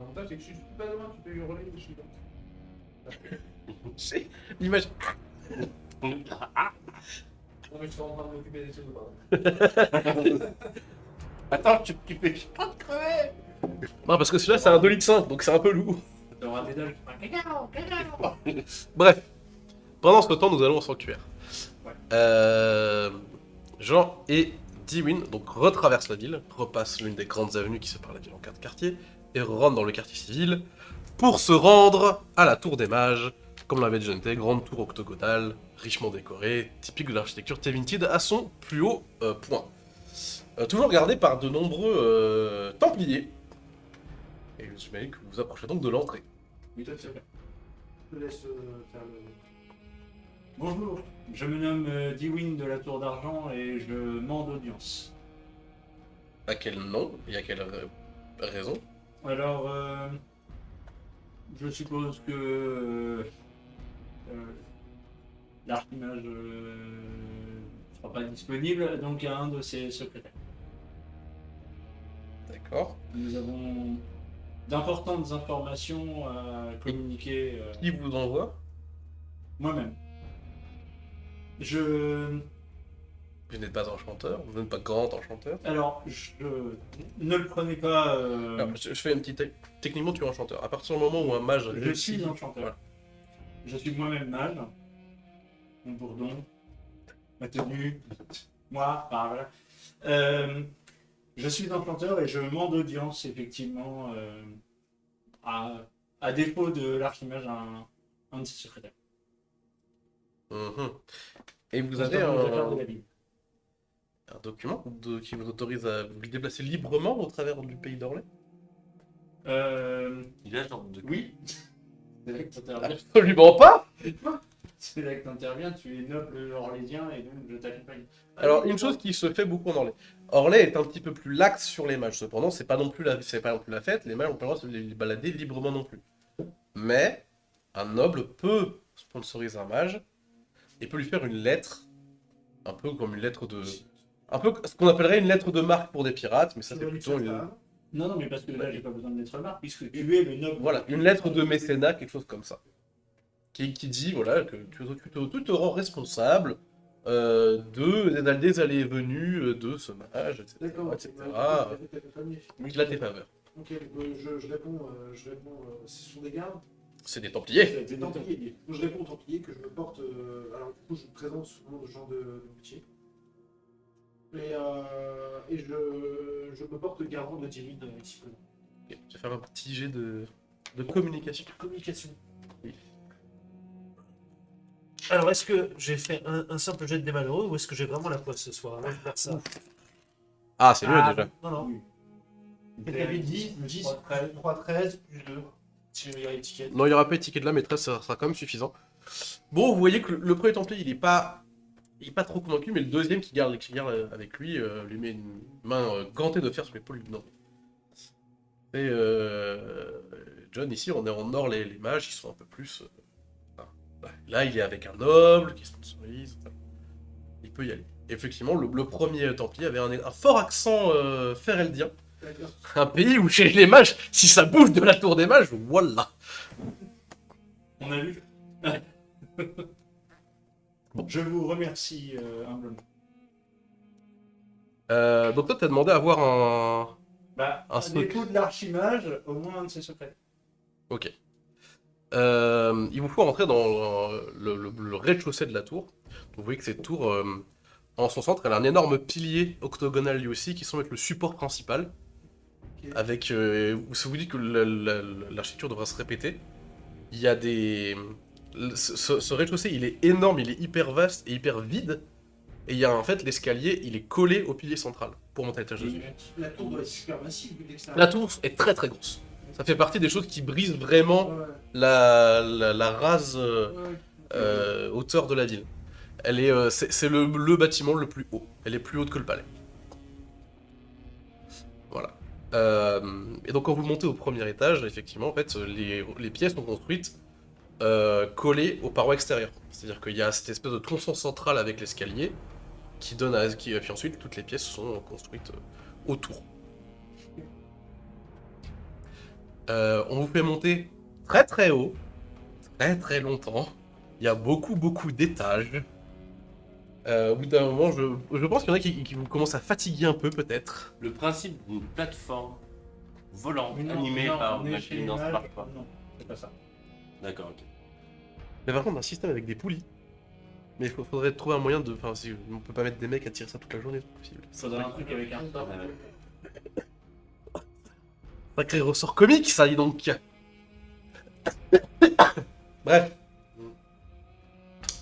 L'avantage, c'est que je suis pas demain, tu peux hurler, je suis là. C'est l'image. Non, mais je suis en train de m'occuper des choses, pardon. Attends, tu fais pas de crever. Non, parce que celui-là, c'est un 2 litres 5, donc c'est un peu lourd. T'auras des dalles qui font cacao. Bref. Pendant ce temps, nous allons au sanctuaire. Ouais. Jean et Dewin donc retraversent la ville, repassent l'une des grandes avenues qui séparent la ville en 4 quartiers, et rentrent dans le quartier civil pour se rendre à la Tour des Mages, comme l'avait déjà noté, grande tour octogonale, richement décorée, typique de l'architecture Tevintid à son plus haut point. Toujours gardée par de nombreux Templiers. Et j'imagine que vous vous approchez donc de l'entrée. Oui, toi, c'est bien. Je te laisse faire le. Bonjour, je me nomme Dewin de la Tour d'Argent et je mande audience. À quel nom et à quelle raison? Alors, je suppose que l'archimage ne sera pas disponible, donc il y a un de ses secrétaires. D'accord. Nous avons d'importantes informations à communiquer Qui vous envoie? moi-même. Je... Vous n'êtes pas enchanteur, vous n'êtes pas grand enchanteur. Alors, ne le prenez pas... Alors, je fais une petite... Techniquement, tu es enchanteur. À partir du moment où un mage... Je réussit- suis enchanteur. Voilà. Je suis moi-même mage. Mon bourdon. Ma tenue. Moi, parle. Je suis enchanteur et je mande audience, effectivement, à défaut de l'archimage, un de ses secrétaires. Mhm. Et vous Parce avez que je garde un, la vie. un document qui vous autorise à vous déplacer librement au travers du pays d'Orlais? Il a genre de. Oui. C'est là que t'interviens. Absolument pas! C'est là que t'interviens, tu es noble orlésien et donc je t'accompagne. Alors, une chose qui se fait beaucoup en Orlais. Orlais est un petit peu plus lax sur les mages. Cependant, c'est pas non plus la fête. Les mages ont pas le droit de se les balader librement non plus. Mais, un noble peut sponsoriser un mage et peut lui faire une lettre, un peu comme une lettre de... Un peu ce qu'on appellerait une lettre de marque pour des pirates, mais ça c'est plutôt une... Non, mais parce que là, j'ai pas besoin de lettre marque, puisque tu es le noble. Voilà, une lettre de mécénat, quelque chose comme ça. Qui dit, voilà, que tu te rends responsable des allées et venues de ce mage, etc. D'accord, etc. Ok, Qu'il a tes faveurs. je réponds, ce sont des gardes. C'est des Templiers. C'est Des Templiers. Donc, je réponds aux Templiers que je me porte. Alors, du coup, je me présente sous le nom de Jean de Moutier. Et je me porte garant de Dewin ici. Ok, je vais faire un petit jet de communication. Communication. Oui. Alors, est-ce que j'ai fait un simple jet de dés malheureux ou est-ce que j'ai vraiment la poisse ce soir? Là, je vais faire ça. Ah, c'est mieux déjà. Non, non. Oui. Il y avait 10, 3, 13, plus 2. Si je regarde l'étiquette. Non, il n'y aura pas étiquette de là, mais 13, ça sera quand même suffisant. Bon, vous voyez que le premier Templier, il est pas trop convaincu, mais le deuxième qui garde avec lui, lui met une main gantée de fer sur l'épaule. Non. Et John, ici, on est en or, les mages, ils sont un peu plus Ouais, là, il est avec un noble qui sponsorise. Il peut y aller. Effectivement, le premier Templier avait un fort accent féreldien. D'accord. Un pays où chez les mages, si ça bouge de la tour des mages, voilà. On a vu. Je vous remercie humblement. Donc toi, t'as demandé à avoir un... Bah, Un à secret. défaut de l'archimage, au moins un de ses secrets. Ok. Il vous faut rentrer dans le rez-de-chaussée de la tour. Donc, vous voyez que cette tour, en son centre, elle a un énorme pilier octogonal lui aussi, qui semble être le support principal. Ok. Avec, ça vous dit que l'architecture devra se répéter. Il y a des... Ce rez-de-chaussée, il est énorme, il est hyper vaste et hyper vide. Et il y a en fait l'escalier, il est collé au pilier central pour monter à l'étage dessus. La tour doit être super massive vu de l'extérieur. La tour est très très grosse. Ça fait partie des choses qui brisent vraiment Ouais, la rase ouais. hauteur de la ville. Elle est, c'est le bâtiment le plus haut. Elle est plus haute que le palais. Voilà. Et donc quand vous montez au premier étage, effectivement, en fait, les pièces sont construites collées aux parois extérieures. C'est-à-dire qu'il y a cette espèce de tronçon central avec l'escalier qui donne à... et puis ensuite, toutes les pièces sont construites autour. On vous fait monter très très haut, très très longtemps. Il y a beaucoup d'étages. Au bout d'un moment, je pense qu'il y en a qui vous commencent à fatiguer un peu peut-être. Le principe d'une plateforme volante Mais non, animée non, par on une est chez les machine, non, ça mages. marche pas. Non, c'est pas ça. D'accord, ok. Mais par contre, un système avec des poulies. Mais il faudrait trouver un moyen de... Enfin, si on peut pas mettre des mecs à tirer ça toute la journée, c'est pas possible. Faudrait un truc avec un sort. Sacré ressort comique, ça, dis donc. Bref.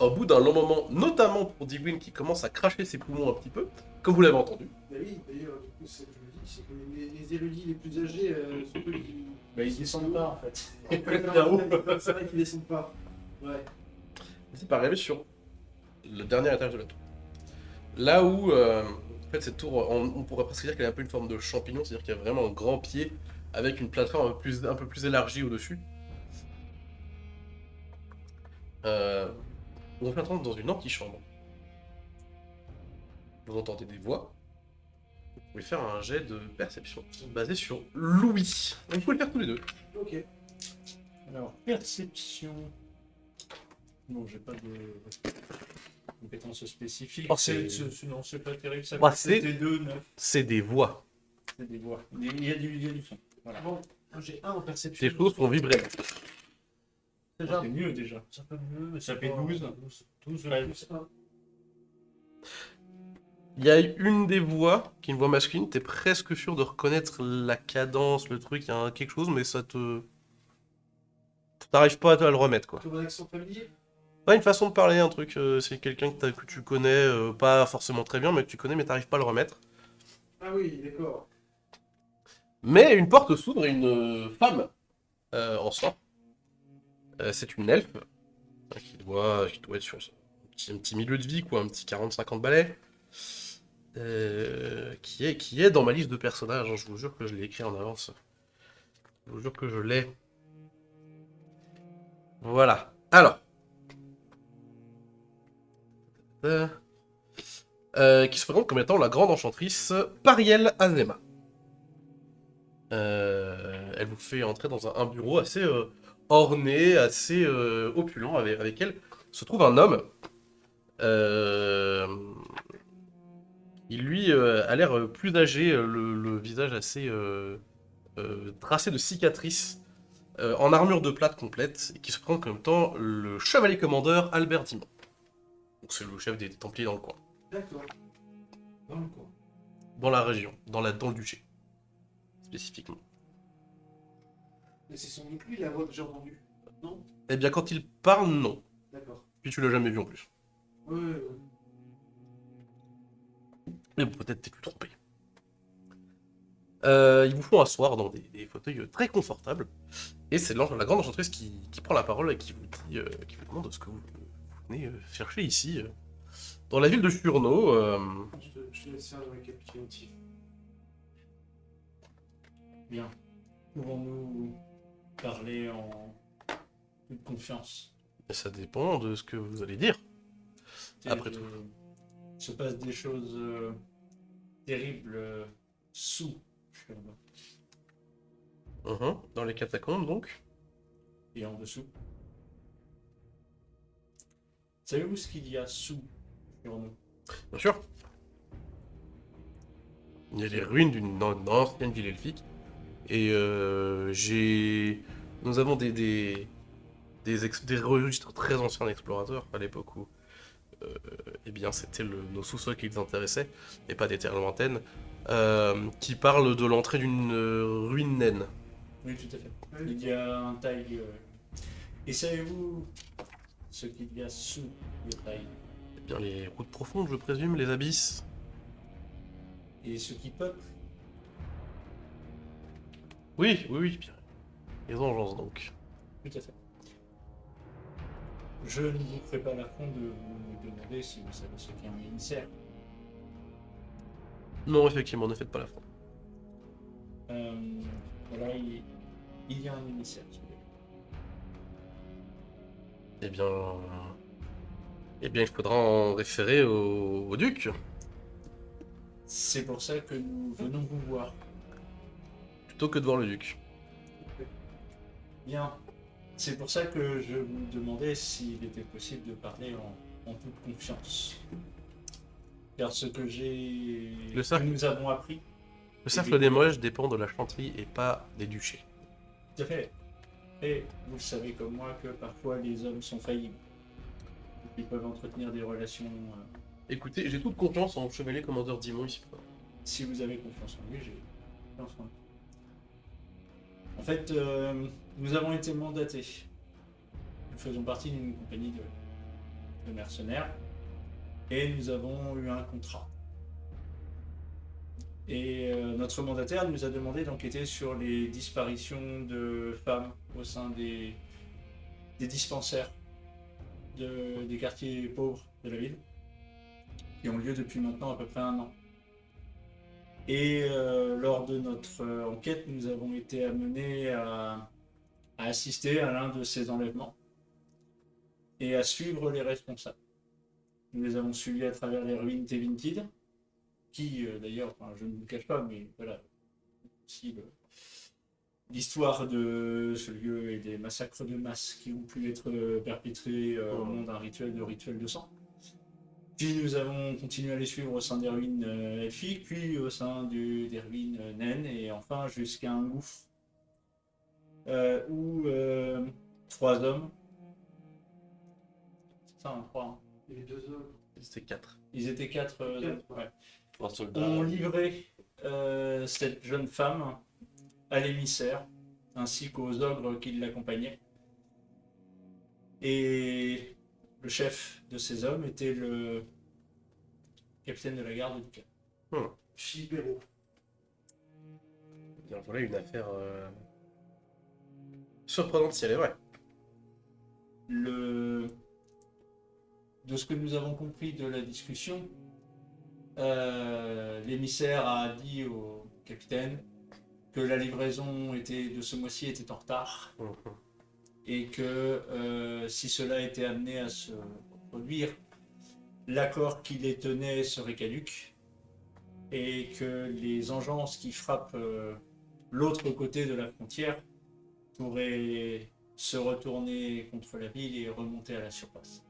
Au bout d'un long moment, notamment pour Digwin qui commence à cracher ses poumons un petit peu, comme vous l'avez entendu. Bah oui, d'ailleurs, du coup, je me dis, c'est que les érudits les plus âgés sont ceux qui. Bah, ils descendent pas en fait. C'est vrai qu'ils descendent pas. Ouais. C'est pas arrivé sur le dernier étage de la tour. Là où, en fait, cette tour, on pourrait presque dire qu'elle est un peu une forme de champignon, c'est-à-dire qu'il y a vraiment un grand pied avec une plateforme un peu plus élargie au-dessus. On fait entendre dans une antichambre. Vous entendez des voix. Vous pouvez faire un jet de perception basé sur Louis. Vous pouvez le faire tous les deux. Ok. Alors, perception. Bon, j'ai pas de compétences spécifiques. Oh, Non, c'est pas terrible. Ça Ouais, fait c'est- c'était 2, 9. C'est des voix. C'est des voix. Il y a du son. Voilà. Bon, moi, j'ai un en perception. Des choses font vibrer. Déjà, C'est mieux déjà. ça peut mieux, mais Ça c'est fait pas- 12. 12, Ouais. plus un. Il y a une des voix, qui est une voix masculine, t'es presque sûr de reconnaître la cadence, le truc, il y a quelque chose, mais ça te... T'arrives pas à le remettre, quoi. Ton accent familier. Pas une façon de parler, un truc, c'est quelqu'un que tu connais, pas forcément très bien, mais que tu connais, mais t'arrives pas à le remettre. Ah oui, d'accord. Mais une porte s'ouvre et une femme en sort. C'est une elfe, qui doit être sur un petit milieu de vie, quoi, un petit 40-50 balais. Qui est dans ma liste de personnages, hein, je vous jure que je l'ai écrit en avance. Je vous jure que je l'ai. Voilà. Alors. Qui se présente comme étant la grande enchantrice Pariel Azema. Elle vous fait entrer dans un bureau assez orné, assez opulent. Avec elle se trouve un homme. Il lui a l'air plus âgé, le visage assez tracé de cicatrices, en armure de plate complète, et qui se présente comme étant le chevalier commandeur Albert Dimon. Donc c'est le chef des Templiers dans le coin. D'accord. Dans le coin. Dans la région, dans le duché, spécifiquement. Mais c'est sans doute lui la voix que j'ai entendue. Non? Eh bien, quand il parle, non. D'accord. Puis tu l'as jamais vu en plus. Ouais. Mais bon, peut-être t'es plus trompé. Ils vous font asseoir dans des fauteuils très confortables. Et c'est la grande enchantrice qui prend la parole et qui vous demande ce que vous venez chercher ici. Dans la ville de Furneaux, Je te laisse faire le récapitulatif. Bien. Pouvons-nous parler en toute confiance? Et ça dépend de ce que vous allez dire. Après tout. Il se passe des choses terribles sous Sherlock Dans les catacombes, donc. et en dessous. Savez-vous ce qu'il y a sous Sherlock? Bien sûr. Il y a les ruines d'une ancienne ville elfique. Et nous avons des registres très anciens d'explorateurs à l'époque où eh bien, c'était nos sous-sols qui les intéressaient, et pas des terres lointaines, qui parlent de l'entrée d'une ruine naine. Oui, tout à fait. Il y a un taille. Et savez-vous ce qu'il y a sous le taille? Eh bien, les routes profondes, je présume, les abysses. Et ce qui peuple? Oui, bien. Les engences, donc. Tout à fait. Je ne vous ferai pas l'affront de vous demander si vous savez ce qu'est un émissaire. Non, effectivement, ne faites pas la fin. Voilà, il y a un émissaire. Si vous voulez. Eh bien, il faudra en référer au duc, C'est pour ça que nous venons vous voir. plutôt que de voir le duc. Bien. C'est pour ça que je vous demandais s'il était possible de parler en toute confiance. Car ce que que nous avons appris. Le cercle des moches dépend de la chanterie et pas des duchés. Tout à fait. Et vous savez comme moi que parfois les hommes sont faillibles. Ils peuvent entretenir des relations. Écoutez, j'ai toute confiance en chevalier commandeur Dimon ici. Si vous avez confiance en lui, j'ai confiance en lui. En fait, nous avons été mandatés. Nous faisons partie d'une compagnie de mercenaires et nous avons eu un contrat. Et notre mandataire nous a demandé d'enquêter sur les disparitions de femmes au sein des dispensaires des quartiers pauvres de la ville, qui ont lieu depuis maintenant à peu près 1 an. Et lors de notre enquête, nous avons été amenés à assister à l'un de ces enlèvements et à suivre les responsables. Nous les avons suivis à travers les ruines Tevintid, qui d'ailleurs, enfin, je ne vous le cache pas, mais voilà, aussi l'histoire de ce lieu et des massacres de masse qui ont pu être perpétrés au nom d'un rituel de sang. Puis nous avons continué à les suivre au sein des ruines elfiques, puis au sein des ruines naines, et enfin jusqu'à un gouffre où 3 hommes. C'est ça, 3. Hein. Il y avait 2 hommes. C'était 4. Ils étaient 4 hommes. Ouais. 3 soldats. Ont livré cette jeune femme à l'émissaire, ainsi qu'aux ogres qui l'accompagnaient. Et le chef de ces hommes était le capitaine de la garde du camp. Philippe Hérault. Bien, voilà une affaire surprenante si elle est vraie. De ce que nous avons compris de la discussion, l'émissaire a dit au capitaine que la livraison de ce mois-ci était en retard et que si cela était amené à se produire, l'accord qui les tenait serait caduc et que les engences qui frappent l'autre côté de la frontière pourraient se retourner contre la ville et remonter à la surface.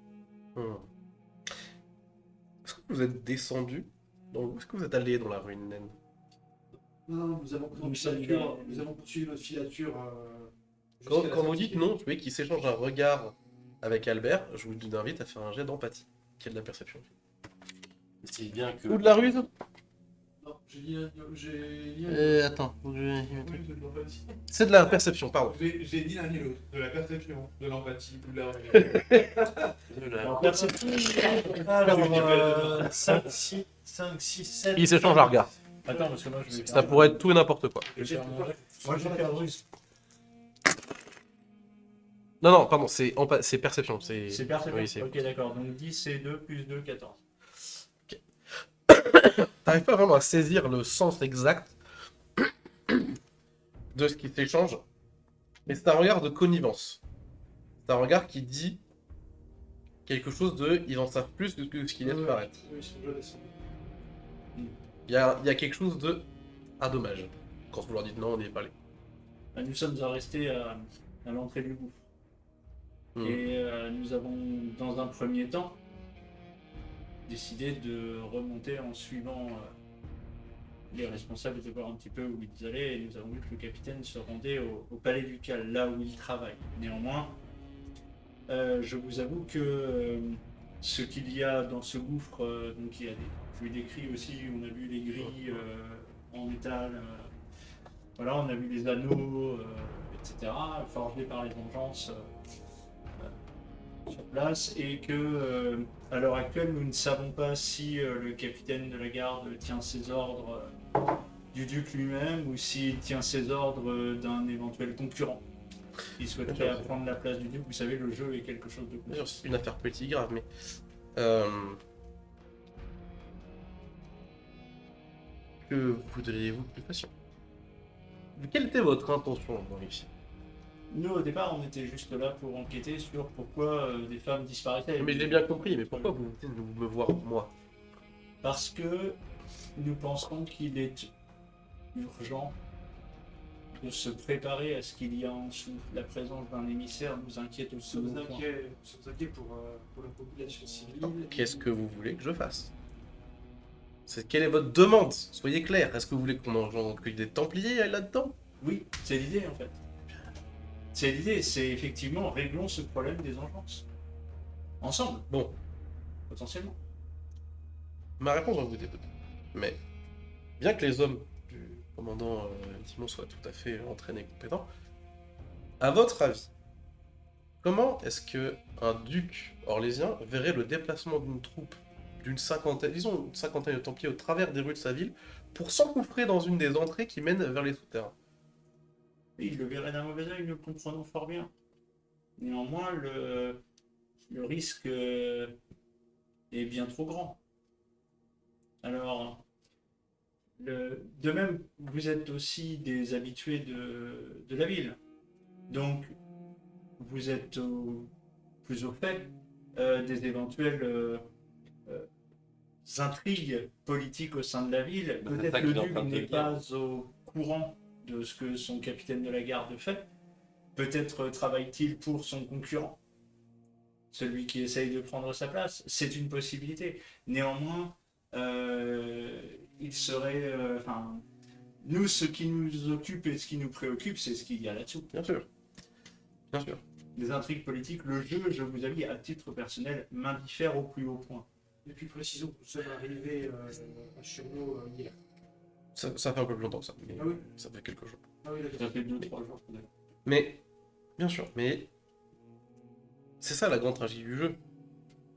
Est-ce que vous êtes descendu est-ce que vous êtes allé dans la ruine naine? Non, nous avons poursuivi notre filature. Quand vous dites non, tu vois qu'il s'échange un regard avec Albert, je vous invite à faire un jet d'empathie, qui est de la perception. C'est bien que. Ou de la ruse? Non, j'ai dit. Attends. Oui, c'est de l'empathie. C'est de la perception, pardon. J'ai dit l'un ni l'autre, de la perception, de l'empathie ou de la Alors, perception. Alors, 5, 6, 7. Il s'échange un regard. Attends, parce que moi je vais Ça pourrait être tout et n'importe quoi. Moi je vais faire ruse. Non, pardon, c'est perception. C'est perception. Oui, c'est... Ok, d'accord. Donc 10 c'est 2 plus 2, 14. T'arrives pas vraiment à saisir le sens exact de ce qui s'échange, mais c'est un regard de connivence. C'est un regard qui dit quelque chose de ils en savent plus que ce qu'ils laissent paraître. Oui, ils sont déjà descendus. Il y a quelque chose de ah dommage quand vous leur dites non on n'y est pas allé. Nous sommes restés à l'entrée du gouffre. Hmm. Et nous avons, dans un premier temps, décidé de remonter en suivant les responsables de voir un petit peu où ils allaient. Et nous avons vu que le capitaine se rendait au palais ducal, là où il travaille. Néanmoins, je vous avoue que ce qu'il y a dans ce gouffre, donc il y a je l'ai décrit aussi, on a vu les grilles en métal, voilà, on a vu les anneaux, etc., forgés par les vengeances sur place, et que à l'heure actuelle, nous ne savons pas si le capitaine de la garde tient ses ordres du duc lui-même ou s'il tient ses ordres d'un éventuel concurrent qui souhaiterait prendre la place du duc. Vous savez, le jeu est quelque chose de Bien sûr, complexe. c'est une affaire politique grave, mais que voudriez-vous plus facile? Quelle était votre intention dans ici? Nous, au départ, on était juste là pour enquêter sur pourquoi des femmes disparaissaient. Mais je l'ai bien compris, mais pourquoi vous venez de me voir moi? Parce que nous pensons qu'il est urgent de se préparer à ce qu'il y a en dessous. La présence d'un émissaire nous inquiète Nous aussi. sommes inquiets pour la population civile. Qu'est-ce que vous voulez que je fasse? Quelle est votre demande? Soyez clair. Est-ce que vous voulez qu'on cueille des Templiers là-dedans? Oui, c'est l'idée en fait. C'est l'idée, c'est effectivement réglons ce problème des engences. Ensemble, Bon, potentiellement. ma réponse va vous détonner. Mais bien que les hommes du commandant Timon soient tout à fait entraînés et compétents, à votre avis, comment est-ce que un duc orlésien verrait le déplacement d'une troupe d'une cinquantaine, disons une cinquantaine de Templiers au travers des rues de sa ville pour s'engouffrer dans une des entrées qui mènent vers les souterrains? Oui, il le verrait d'un mauvais œil, nous le comprenons fort bien. Néanmoins, le risque est bien trop grand. Alors, de même, vous êtes aussi des habitués de la ville. Donc, vous êtes plus au fait des éventuelles intrigues politiques au sein de la ville. Mais Peut-être c'est ça le qu'il est en duc train de n'est dire. pas au courant de ce que son capitaine de la garde fait. Peut-être travaille-t-il pour son concurrent, celui qui essaye de prendre sa place. C'est une possibilité. Néanmoins, il serait... nous, ce qui nous occupe et ce qui nous préoccupe, c'est ce qu'il y a là-dessous. Bien sûr. Bien sûr. Les intrigues politiques, le jeu, je vous avoue, à titre personnel, m'indiffère au plus haut point. Et puis précisons que nous sommes arrivés à Churno hier. Ça fait un peu plus longtemps que ça, mais Ah oui. ça fait quelques jours. Ah oui, d'accord. Ça fait 2-3 jours peut-être. Mais, bien sûr, mais c'est ça la grande tragédie du jeu.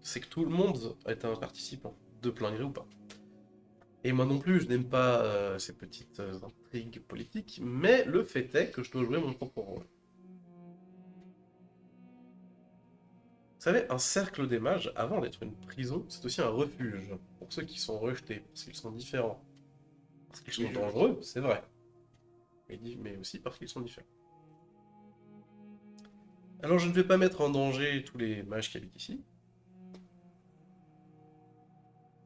C'est que tout le monde est un participant, de plein gré ou pas. Et moi non plus, je n'aime pas ces petites intrigues politiques, mais le fait est que je dois jouer mon propre rôle. Vous savez, un cercle des mages, avant d'être une prison, c'est aussi un refuge pour ceux qui sont rejetés, parce qu'ils sont différents. Parce qu'ils sont dangereux, c'est vrai. Mais aussi parce qu'ils sont différents. Alors je ne vais pas mettre en danger tous les mages qui habitent ici.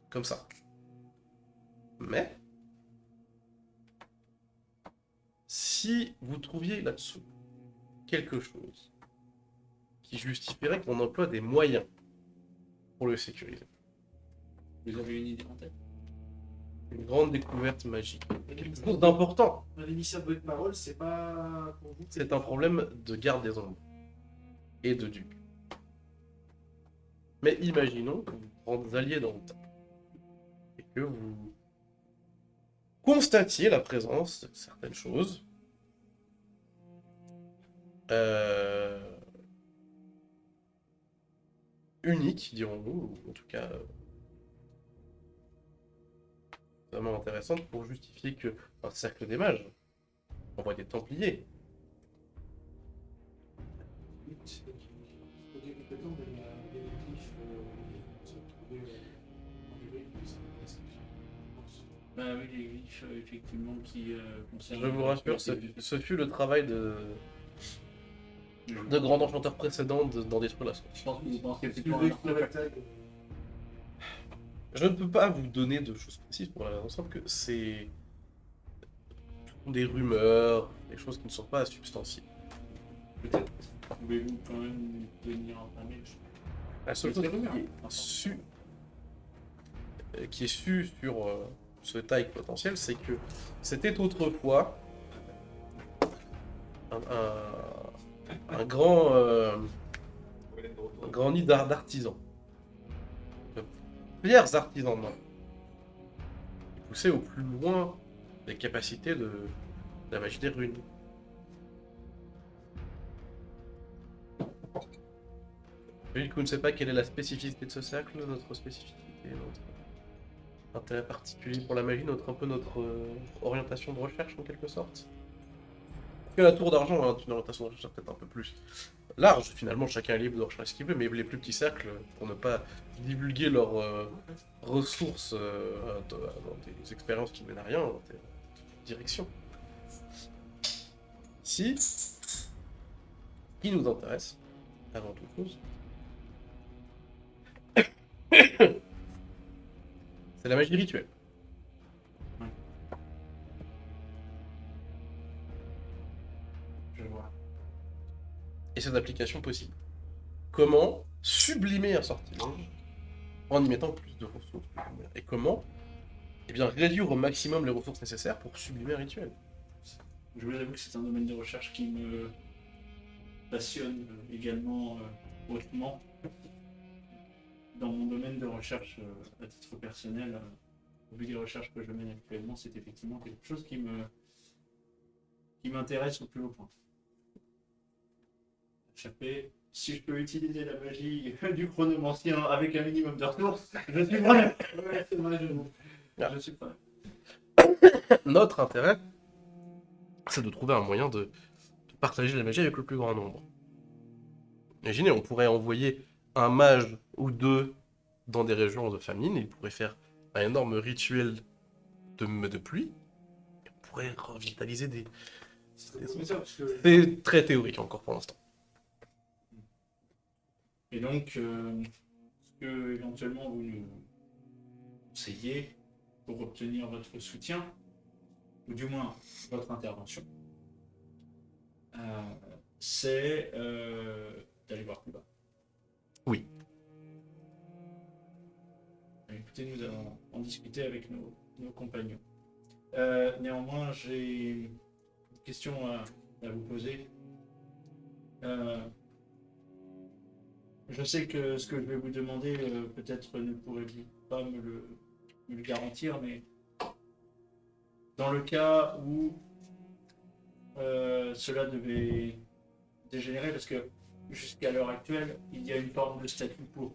Comme ça. Mais, si vous trouviez là-dessous quelque chose qui justifierait qu'on emploie des moyens pour le sécuriser, Vous avez une idée en tête? une grande découverte magique, quelque chose d'important, L'émissaire de votre parole, c'est pas pour vous. c'est un problème de garde des ombres et de duc. Mais imaginons que vous preniez alliés dans le tas et que vous constatiez la présence de certaines choses uniques, dirons-nous, ou en tout cas vraiment intéressantes pour justifier que un cercle des mages envoie des Templiers. C'est côté compétent, mais il y a des motifs qui sont trouvés dans les rues, qui sont Bah oui, les glyphes, effectivement, qui concernent... Je vous rassure, ce fut le travail de grands enchanteurs précédents d'en détruire la source. Je pense que vous pensez Tu plutôt veux à un expliquer la artefact. taille. Je ne peux pas vous donner de choses précises pour la raison simple que c'est des rumeurs, des choses qui ne sont pas substantiées. Peut-être pouvez-vous quand même nous tenir informés. La seule C'est chose des rumeurs. qui est su sur ce taille potentiel, c'est que c'était autrefois un grand nid d'artisans. De plusieurs artisans de main. Qui poussaient au plus loin les capacités de la magie des runes. Vu que vous ne savez pas quelle est la spécificité de ce cercle, notre spécificité, notre intérêt particulier pour la magie, notre orientation de recherche en quelque sorte. Que la tour d'argent a une orientation de recherche peut-être un peu plus large, finalement chacun est libre de rechercher ce qu'il veut, mais les plus petits cercles, pour ne pas divulguer leurs ressources dans des expériences qui mènent à rien, dans des directions. Ici, ce qui nous intéresse, avant toute chose, c'est la magie rituelle. Je vois. Et ses applications possibles. Comment sublimer un sortilège en y mettant plus de ressources. Et comment eh bien, réduire au maximum les ressources nécessaires pour sublimer un rituel. Je vous avoue que c'est un domaine de recherche qui me passionne également hautement. Dans mon domaine de recherche à titre personnel, au vu des recherches que je mène actuellement, c'est effectivement quelque chose qui m'intéresse au plus haut point. Échappé, si je peux utiliser la magie du chronomancien avec un minimum de ressources, je suis prêt. Ouais, c'est vrai, je suis prêt. Notre intérêt, c'est de trouver un moyen de partager la magie avec le plus grand nombre. Imaginez, on pourrait envoyer un mage ou deux dans des régions de famine, il pourrait faire un énorme rituel de pluie, et on pourrait revitaliser des... C'est ça, parce que C'est très théorique encore pour l'instant. Et donc, ce que éventuellement vous nous conseillez pour obtenir votre soutien, ou du moins votre intervention, c'est d'aller voir plus bas. Oui. Écoutez, nous allons en discuter avec nos compagnons. Néanmoins, j'ai une question à vous poser. Je sais que ce que je vais vous demander, peut-être ne pourrez-vous pas me le garantir, mais dans le cas où cela devait dégénérer, parce que jusqu'à l'heure actuelle, il y a une forme de statu quo.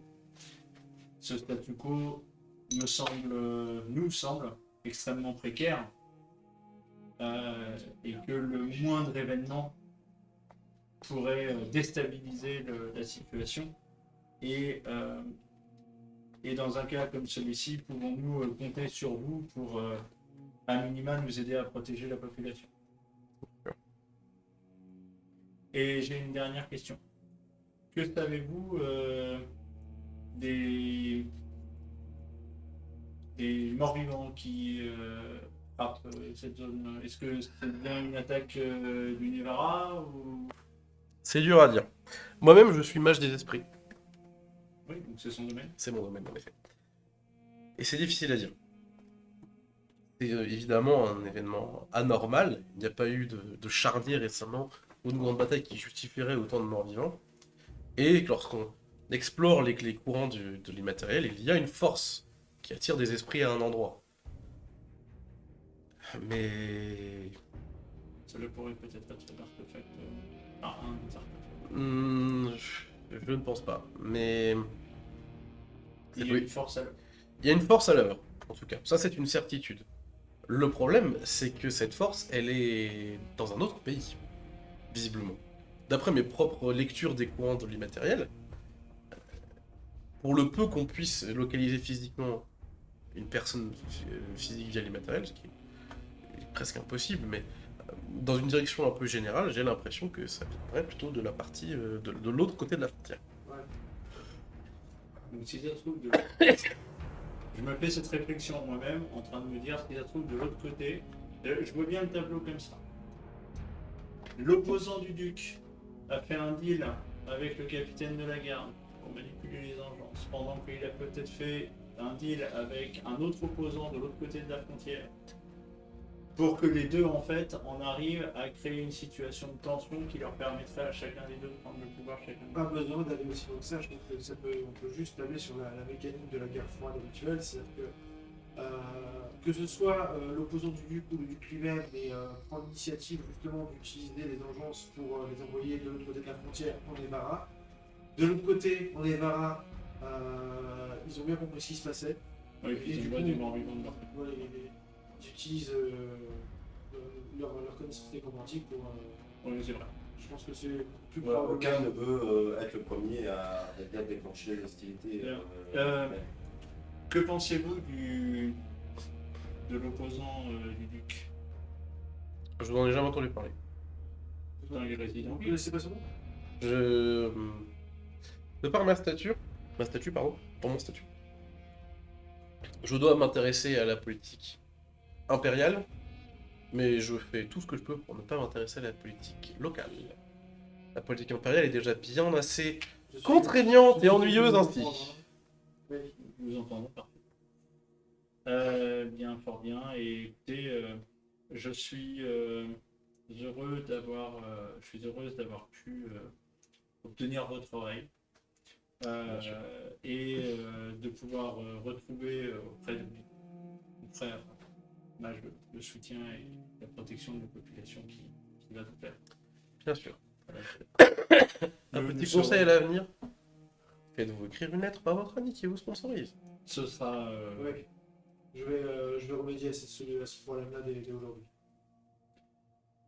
Ce statu quo nous semble extrêmement précaire, et que le moindre événement pourrait déstabiliser la situation. Et dans un cas comme celui-ci, pouvons-nous compter sur vous pour, à minima, nous aider à protéger la population? Et j'ai une dernière question. Que savez-vous des morts-vivants qui frappent cette zone? Est-ce que c'est bien une attaque du Nevara ou... C'est dur à dire. Moi-même, je suis mage des esprits. Oui, donc c'est son domaine. C'est mon domaine, en effet. Et c'est difficile à dire. C'est évidemment un événement anormal. Il n'y a pas eu de charnier récemment ou de grande bataille qui justifierait autant de morts vivants. Et lorsqu'on explore les courants de l'immatériel, il y a une force qui attire des esprits à un endroit. Mais... Cela pourrait peut-être être l'artefact. Un des artefacts. je ne pense pas. Mais... Il y a une force à... Il y a une force à l'œuvre, en tout cas. Ça, c'est une certitude. Le problème, c'est que cette force, elle est dans un autre pays, visiblement. D'après mes propres lectures des courants de l'immatériel, pour le peu qu'on puisse localiser physiquement une personne physique via l'immatériel, ce qui est presque impossible, mais dans une direction un peu générale, j'ai l'impression que ça viendrait plutôt de la partie de l'autre côté de la frontière. Donc si ça se trouve je me fais cette réflexion moi-même en train de me dire si ça se trouve de l'autre côté, je vois bien le tableau comme ça. L'opposant du duc a fait un deal avec le capitaine de la garde pour manipuler les engences, pendant qu'il a peut-être fait un deal avec un autre opposant de l'autre côté de la frontière, pour que les deux en fait en arrivent à créer une situation de tension qui leur permettrait à chacun des deux de prendre le pouvoir chacun. Pas besoin d'aller aussi loin que ça, je trouve que on peut juste aller sur la mécanique de la guerre froide habituelle, c'est-à-dire que ce soit l'opposant du duc ou le duc lui-même, mais prendre l'initiative justement d'utiliser les engences pour les envoyer de l'autre côté de la frontière en Evara. De l'autre côté, en Evara, ils ont bien compris ce qui se passait. Oui, puis ils ont du mort vivant de leur côté. Ouais, ils utilisent leur connaissance nécromantique pour. Oui, c'est vrai. Je pense que c'est plus Voilà, probable. aucun ne veut être le premier à déclencher l'hostilité. Que pensez-vous de l'opposant du duc? Je vous en ai jamais entendu parler. Dans les résidents. Vous connaissez pas son nom? De par ma statut, pour mon statut, je dois m'intéresser à la politique impériale, mais je fais tout ce que je peux pour ne pas m'intéresser à la politique locale. La politique impériale est déjà bien assez contraignante et ennuyeuse ainsi. Oui. Vous entendez, parfait. Bien, fort bien. Et écoutez, je suis heureuse d'avoir pu obtenir votre oreille et de pouvoir retrouver auprès de mon frère mage le soutien et la protection de la population qui va nous plaire. Bien sûr. Voilà. Un Nous petit serons- conseil à l'avenir. Faites-vous écrire une lettre par votre ami qui vous sponsorise. Ce sera. Ouais. Je vais remédier à ce problème-là dès aujourd'hui.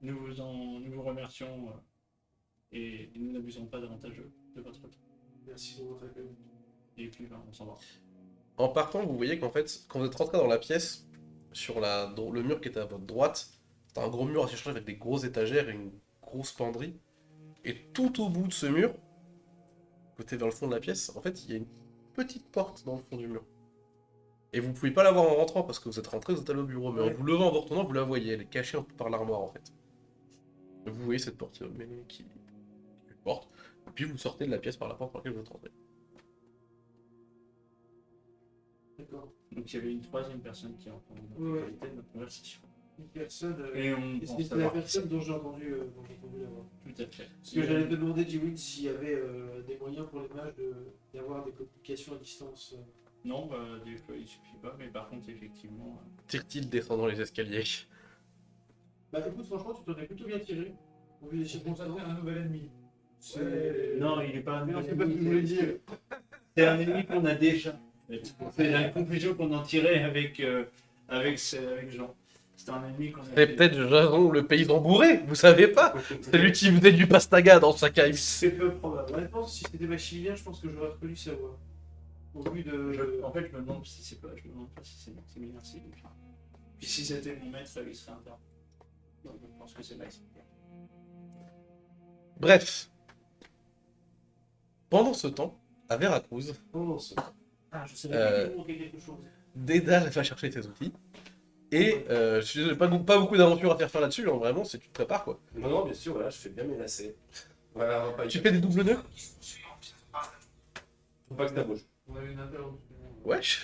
Nous vous remercions et nous n'abusons pas davantage de votre temps. Merci pour votre accueil. Et puis on s'en va. En partant, vous voyez qu'en fait, quand vous êtes rentré dans la pièce, sur le mur qui était à votre droite, c'était un gros mur assez chargé avec des grosses étagères et une grosse penderie. Et tout au bout de ce mur, côté vers le fond de la pièce, en fait, il y a une petite porte dans le fond du mur. Et vous pouvez pas la voir en rentrant parce que vous êtes rentré, vous êtes allé au bureau. Mais en Ouais. vous levant, en vous retournant, vous la voyez. Elle est cachée un peu par l'armoire en fait. Et vous voyez cette porte qui porte. Et puis vous sortez de la pièce par la porte par laquelle vous êtes rentré. D'accord. Donc il y avait une troisième personne qui a entendu Ouais. la qualité de notre conversation. Une personne. Et on C'était pense la avoir personne dont j'ai entendu la voix. tout à fait. Parce que j'allais te demander, Jiwin, s'il y avait des moyens pour les mages d'avoir des communications à distance. Non, des fois il suffit pas, mais par contre effectivement. Tire-t-il descendant les escaliers? Bah écoute, franchement, tu t'en es plutôt bien tiré. Au vu des circonstances. un nouvel ennemi. Non, il est pas un Mais non, ennemi. c'est pas ce que je voulais dire. C'est un ennemi qu'on a déjà. C'est la conclusion qu'on en tirait avec Jean. C'est un ennemi qu'on a. C'est peut-être Jason le paysan bourré, vous savez pas? C'est lui qui faisait du pastaga dans sa cave. C'est peu probable. Honnêtement, si c'était Maximilien, je pense que j'aurais reconnu sa voix. Au vu de. En fait, je me demande si c'est pas. Je me demande pas si c'est Maximilien. Puis si c'était mon maître, il serait interne. Donc je pense que c'est Maximilien. Bref. Pendant ce temps, à Veracruz, Ah, je savais Euh, qu'il manquait quelque chose. Dédale va chercher ses outils. Et je suis désolé, pas beaucoup d'aventures à faire là-dessus, hein, vraiment, c'est tu te prépares quoi. Non, non, bien sûr, voilà, je fais bien mes lacets. Voilà, on va pas Tu fais des doubles nœuds? Faut pas que ça bouge. On a eu une interruption. Wesh.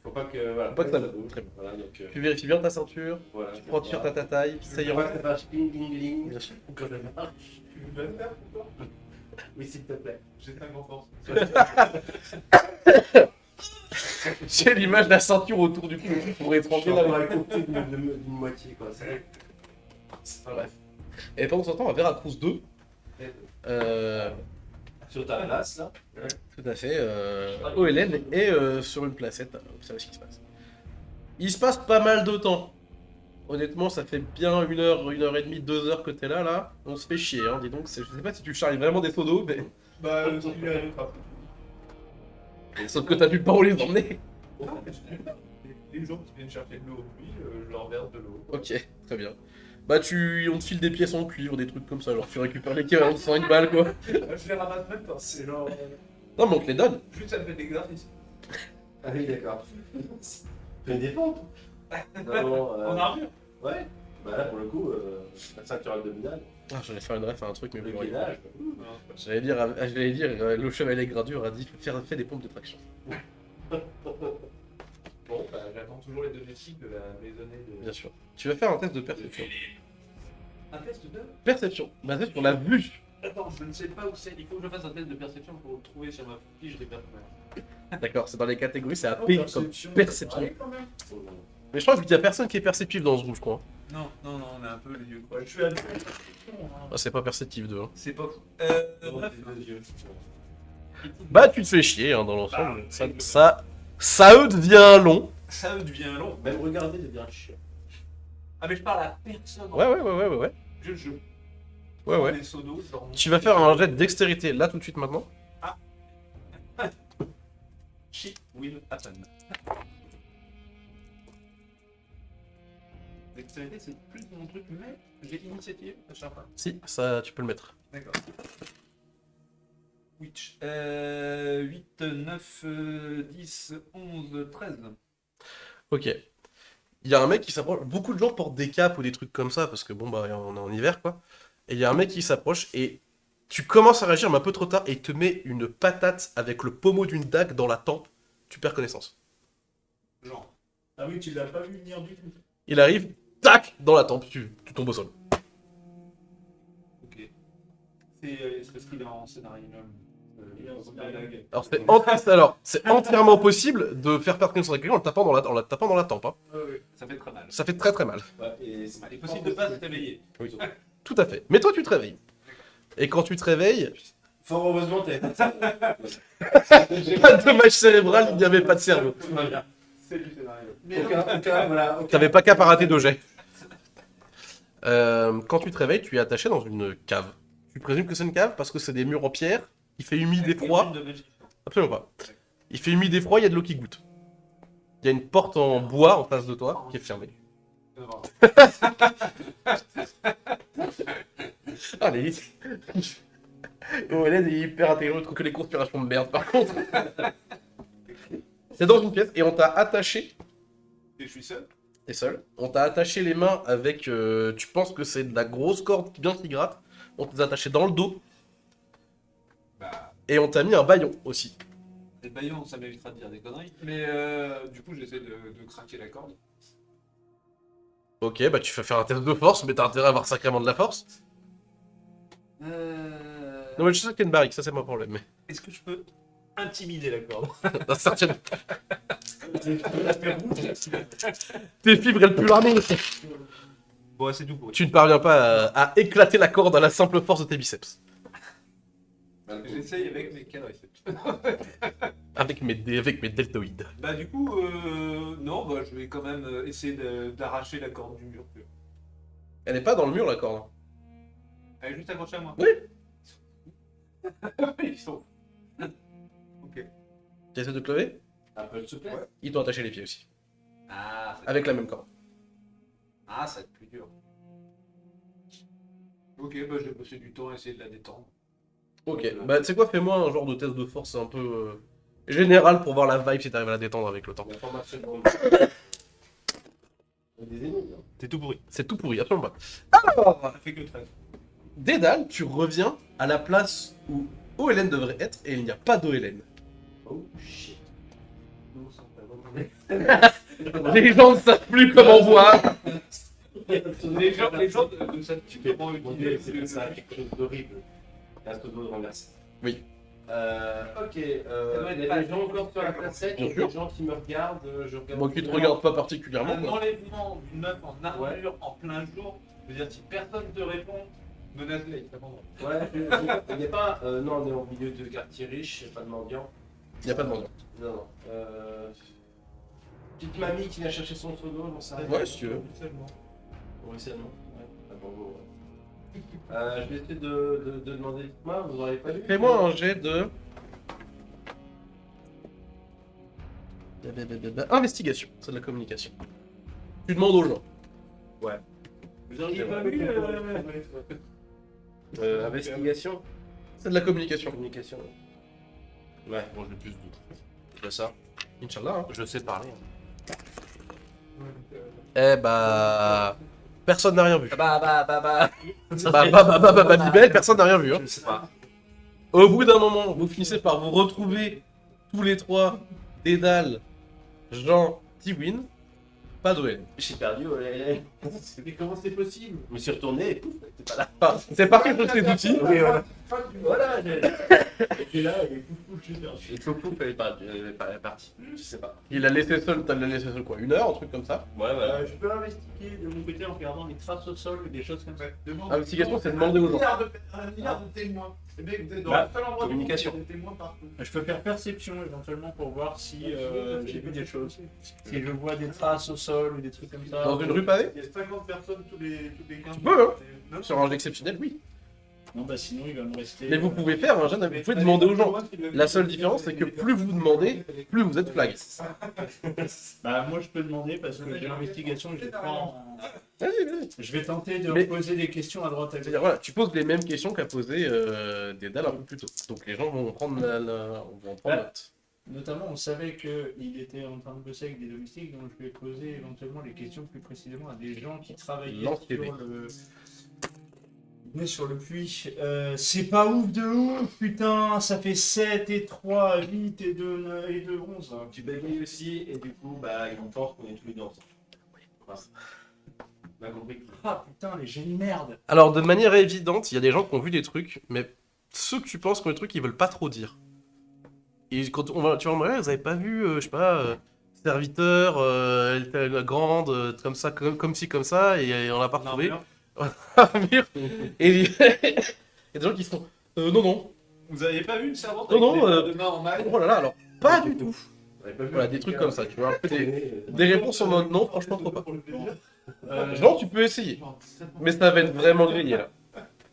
Faut pas que, voilà, Faut pas que ça bouge. Très bien. Voilà, donc, Tu vérifies bien ta ceinture, voilà. tu prends t-shirt à ta taille, ça Faut ira. pas que ça fasse bling bling bling. Bien sûr. Quand je marche. Tu veux le faire pour toi? Oui, s'il te plaît. J'ai 50 ans. J'ai l'image de la ceinture autour du cou pour Je étrangler suis la encore à côté d'une moitié, quoi. Bref. Et pendant ce temps, à Veracruz 2, Sur ta place, là. tout à fait, OLN est sur une placette, observez ce qui se passe. Il se passe pas mal de temps. Honnêtement, ça fait bien 1 heure, 1 heure et demie, 2 heures que t'es là. On se fait chier, hein, dis donc. Je sais pas si tu charries vraiment des seaux d'eau, mais... Bah, il a Sauf que t'as plus pas où les emmener. Les gens qui viennent chercher de l'eau au puits, je leur verse de l'eau. Ok, très bien. Bah on te file des pièces en cuivre, des trucs comme ça, genre tu récupères l'équivalent de 100 balles quoi. Je les ramasse même pas, c'est genre. Non mais on te les donne. Juste ça me fait de l'exercice. Ah oui, d'accord. Fais des pompes. Non, En armure. ouais. Bah là, pour le coup, la ceinture abdominale, Ah, j'allais faire une ref à un truc mais le plus rien. gainage. J'allais dire, le chevalier Gradure a dit fais des pompes de traction. Bon, bah, j'attends toujours les données cibles de la maisonnée de. Bien sûr. Tu vas faire un test de perception. Un test de. Perception, basé sur la vue. Attends, je ne sais pas où c'est. Il faut que je fasse un test de perception pour le trouver sur ma fiche des personnages. D'accord, c'est dans les catégories, c'est AP comme perception. Ouais, quand même. Mais je crois qu'il y a personne qui est perceptif dans ce groupe, je crois. Non, on est un peu les yeux. Ouais, je suis à Ah, c'est pas perceptif de. Hein. C'est pas fou. Les yeux. Bah tu te fais chier hein, dans l'ensemble. Ça devient long. Ça devient long. Même regarder devient chiant. Ah, mais je parle à personne. Ouais. Je Ouais, ouais. Les seaux d'eau, je leur montre. Tu vas faire un jet de dextérité là tout de suite maintenant. Shit will happen. Dextérité, c'est plus mon truc, mais j'ai initiative à chaque fois. Si, ça tu peux le mettre. D'accord. Witch. 8, 9, 10, 11, 13. Ok. Il y a un mec qui s'approche. Beaucoup de gens portent des capes ou des trucs comme ça parce que bon bah on est en hiver quoi. Et il y a un mec qui s'approche et tu commences à réagir mais un peu trop tard et il te met une patate avec le pommeau d'une dague dans la tempe. Tu perds connaissance. Genre. Ah oui, tu l'as pas vu venir du tout. Il arrive, tac, dans la tempe, tu tombes au sol. Ok. C'est parce qu'il est en scénario. Alors c'est entièrement possible de faire perdre connaissance à quelqu'un en le tapant dans la tempe. Hein. Ça fait très mal. Ça fait très très mal. Ouais, et Il est possible de pas se réveiller. Tout à fait. Mais toi tu te réveilles. Et quand tu te réveilles, Fort heureusement, t'avais pas de cerveau. pas de dommage cérébral, il n'y avait pas de cerveau. Tout va bien. C'est du scénario. Voilà. T'avais pas qu'à pas rater de jet. Quand tu te réveilles, tu es attaché dans une cave. Tu présumes que c'est une cave parce que c'est des murs en pierre, il fait humide et froid. Absolument pas. Il fait humide et froid, il y a de l'eau qui goûte. Il y a une porte en bois en face de toi qui est fermée. Allez. Oh, Hélène est hyper intelligente, trouve que les conspirations de merde par contre. C'est dans une pièce et on t'a attaché. Et je suis seul. T'es seul. On t'a attaché les mains avec. Tu penses que c'est de la grosse corde bien qui gratte. On t'a attaché dans le dos. Bah, Et on t'a mis un bâillon aussi. les baillons, ça m'évitera de dire des conneries. Mais du coup, j'essaie de craquer la corde. Ok, bah tu fais faire un test de force, mais t'as intérêt à avoir sacrément de la force. Non, mais je sais qu'il y a une barrique, ça c'est mon problème. Mais... Est-ce que je peux intimider la corde? Certainement. Tes fibres, elles puent l'armée. Bon, c'est tout pour Tu ne parviens pas à éclater la corde à la simple force de tes biceps. J'essaye avec mes quadriceps. Avec mes deltoïdes. Bah du coup, non, bah je vais quand même essayer d'arracher la corde du mur. Elle est pas dans le mur la corde. Elle est juste accrochée à moi. Oui. Ils sont... Ok. Tu essaies de te lever? Un peu de souplesse. Ouais. Ils t'ont attaché les pieds aussi. Ah, Avec la même corde. ah, ça va être plus dur. Ok, bah je vais passer du temps à essayer de la détendre. Ok, bah tu sais quoi, fais-moi un genre de test de force un peu général pour voir la vibe si t'arrives à la détendre avec le temps. La formation des ennemis. Hein. T'es tout pourri. C'est tout pourri, absolument pas. Alors, Ça fait que 13. Dédale, tu reviens à la place où Oelen devrait être et il n'y a pas d'Oelen. Oh shit. Nous sommes pas Les gens ne savent plus comment voir. Les gens ne savent plus comment utiliser C'est ça, quelque chose d'horrible. Un pseudo renversé. Oui. Ok, il y a des gens encore sur la placette, il y a des gens qui me regardent, je regarde. Moi qui te regarde pas particulièrement. Un Quoi. enlèvement d'une meuf en armure en plein jour, je veux dire, si personne te répond, menace-les, ils te répondront. Ouais, il n'y a pas. Non, on est au milieu de quartier riche, il n'y a pas de mendiant. Il n'y a pas de mendiant. Non, non. Petite mamie qui vient chercher son pseudo, j'en sais rien. Ouais, si tu veux. Seulement. Oui, c'est non. Ouais. Ah bon, bon, ouais. Je vais essayer de demander. Dites-moi, vous n'aurez pas lu? Fais-moi un jet de Investigation, c'est de la communication. Tu demandes aux gens. Vous auriez pas vu Investigation. C'est de la communication. Communication. Ouais, bon, j'ai plus de Je fais ça. Inch'Allah. Hein. Je sais parler. Eh bah. Personne n'a rien vu. Bah. Babybel, personne n'a rien vu. Hein. Je sais pas. Au bout d'un moment, vous finissez par vous retrouver tous les trois, Dédale, Jean, Tiwin, pas d'OL. J'ai perdu. Mais comment c'est possible? Je me suis retourné et pouf, t'es pas là. Enfin, c'est parti pour tes outils. Oui, voilà. Voilà. Et là, et coucou, je suis perdu. Et pouf, elle est partie. Je sais pas. Il l'a laissé seul, t'as laissé seul quoi, 1 heure, un truc comme ça. Ouais, voilà. Je peux investiguer de mon côté en regardant les traces au sol ou des choses comme ça. Investigation, c'est demander aux gens. Un milliard de témoins. Les mecs, vous êtes dans Bah, le seul endroit communication. où il y a des témoins partout. Je peux faire perception éventuellement pour voir si j'ai vu des choses. Si je vois des traces au sol ou des trucs comme ça. Dans une rue pavée. Il y a 50 personnes tous les 15 Tu peux, hein. Non, Sur un jeu exceptionnel, oui. Non, bah sinon il va me rester. Mais vous pouvez faire un jeune, vous pouvez demander aux gens. La seule différence, c'est que plus vous demandez, plus vous êtes flag. Bah moi je peux demander parce que j'ai l'investigation et j'ai pas en... Vas-y, vas-y. Je vais tenter de Mais- poser des questions à droite à gauche. C'est-à-dire, voilà, tu poses les mêmes questions qu'a posé Dédale un peu plus tôt. Donc les gens vont prendre vont prendre note. Notamment, on savait qu'il était en train de bosser avec des domestiques, donc je lui ai posé éventuellement les questions plus précisément à des gens qui travaillaient Lance-TV. sur le puits. C'est pas ouf de ouf, putain, ça fait 7 et 3, 8 et 2, 11. Tu bégayes aussi, et du coup, bah, ils pensent qu'on est tous les deux ensemble. Voilà. On a compris. Ah putain, les génies merde. Alors de manière évidente, il y a des gens qui ont vu des trucs, mais ceux que tu penses qui ont des trucs, ils veulent pas trop dire. Et quand tu vas en vrai, vous avez pas vu, je sais pas, serviteur, elle était grande, comme ça, comme ci, comme ça, et on l'a pas retrouvé. Un mur. Et il y a des gens qui font non. Vous avez pas vu une servante Non, avec non, les deux mains en maille? Oh là là, alors pas du tout. On avait pas vu Voilà, un des truc, trucs comme ça, tu vois, un peu des réponses en mode non, franchement trop pas. Euh, Genre, tu peux essayer, mais ça va être vraiment grillé là.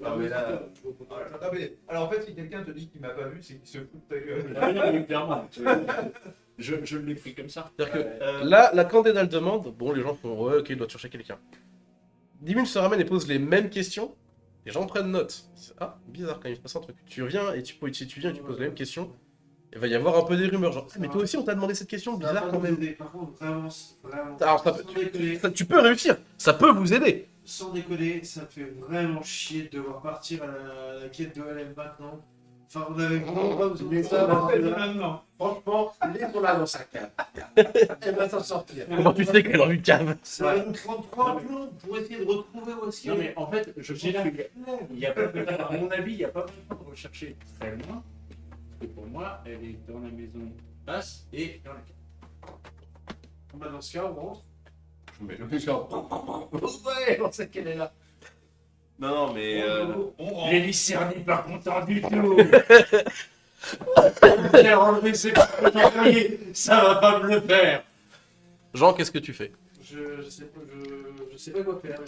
Non, mais là. Ah, mais, alors en fait, si quelqu'un te dit qu'il m'a pas vu, c'est qu'il se fout de ta gueule. Ah non, mais clairement. Je l'ai pris comme ça. C'est-à-dire que là, la candidate demande, bon, les gens font ouais, ok, il doit chercher quelqu'un. 10 minutes se ramène et pose les mêmes questions, les gens prennent note. Ah, bizarre quand même, il se passe un truc. Tu viens et tu poses les mêmes questions, il va y avoir un peu des rumeurs, genre, ah, mais toi aussi on t'a demandé cette question, Ça va bizarre pas quand nous même. aider. Par contre, vraiment, vraiment. Alors, tu peux réussir, ça peut vous aider. Sans déconner, ça me fait vraiment chier de devoir partir à la quête de LM maintenant. Enfin, on avait vraiment pas vous oubliez ça. Maintenant. Franchement, laisse-la dans sa cave. Elle va s'en sortir. Comment tu sais qu'elle est dans une cave? Ça va nous prendre 3 plombs pour essayer de retrouver où est-ce Non qu'elle mais est. en fait, je pense qu'il y a pas besoin, à mon avis, il n'y a pas besoin de rechercher très loin. Et pour moi, elle est dans la maison basse et dans la cave. Bah, dans ce cas, on rentre. Mais je suis en. Ouais, on sait qu'elle est là. Non, mais. Les Lycerni pas contents du tout. J'ai enlevé ses papiers, ça va pas me le faire. Jean, qu'est-ce que tu fais? Je sais pas quoi faire.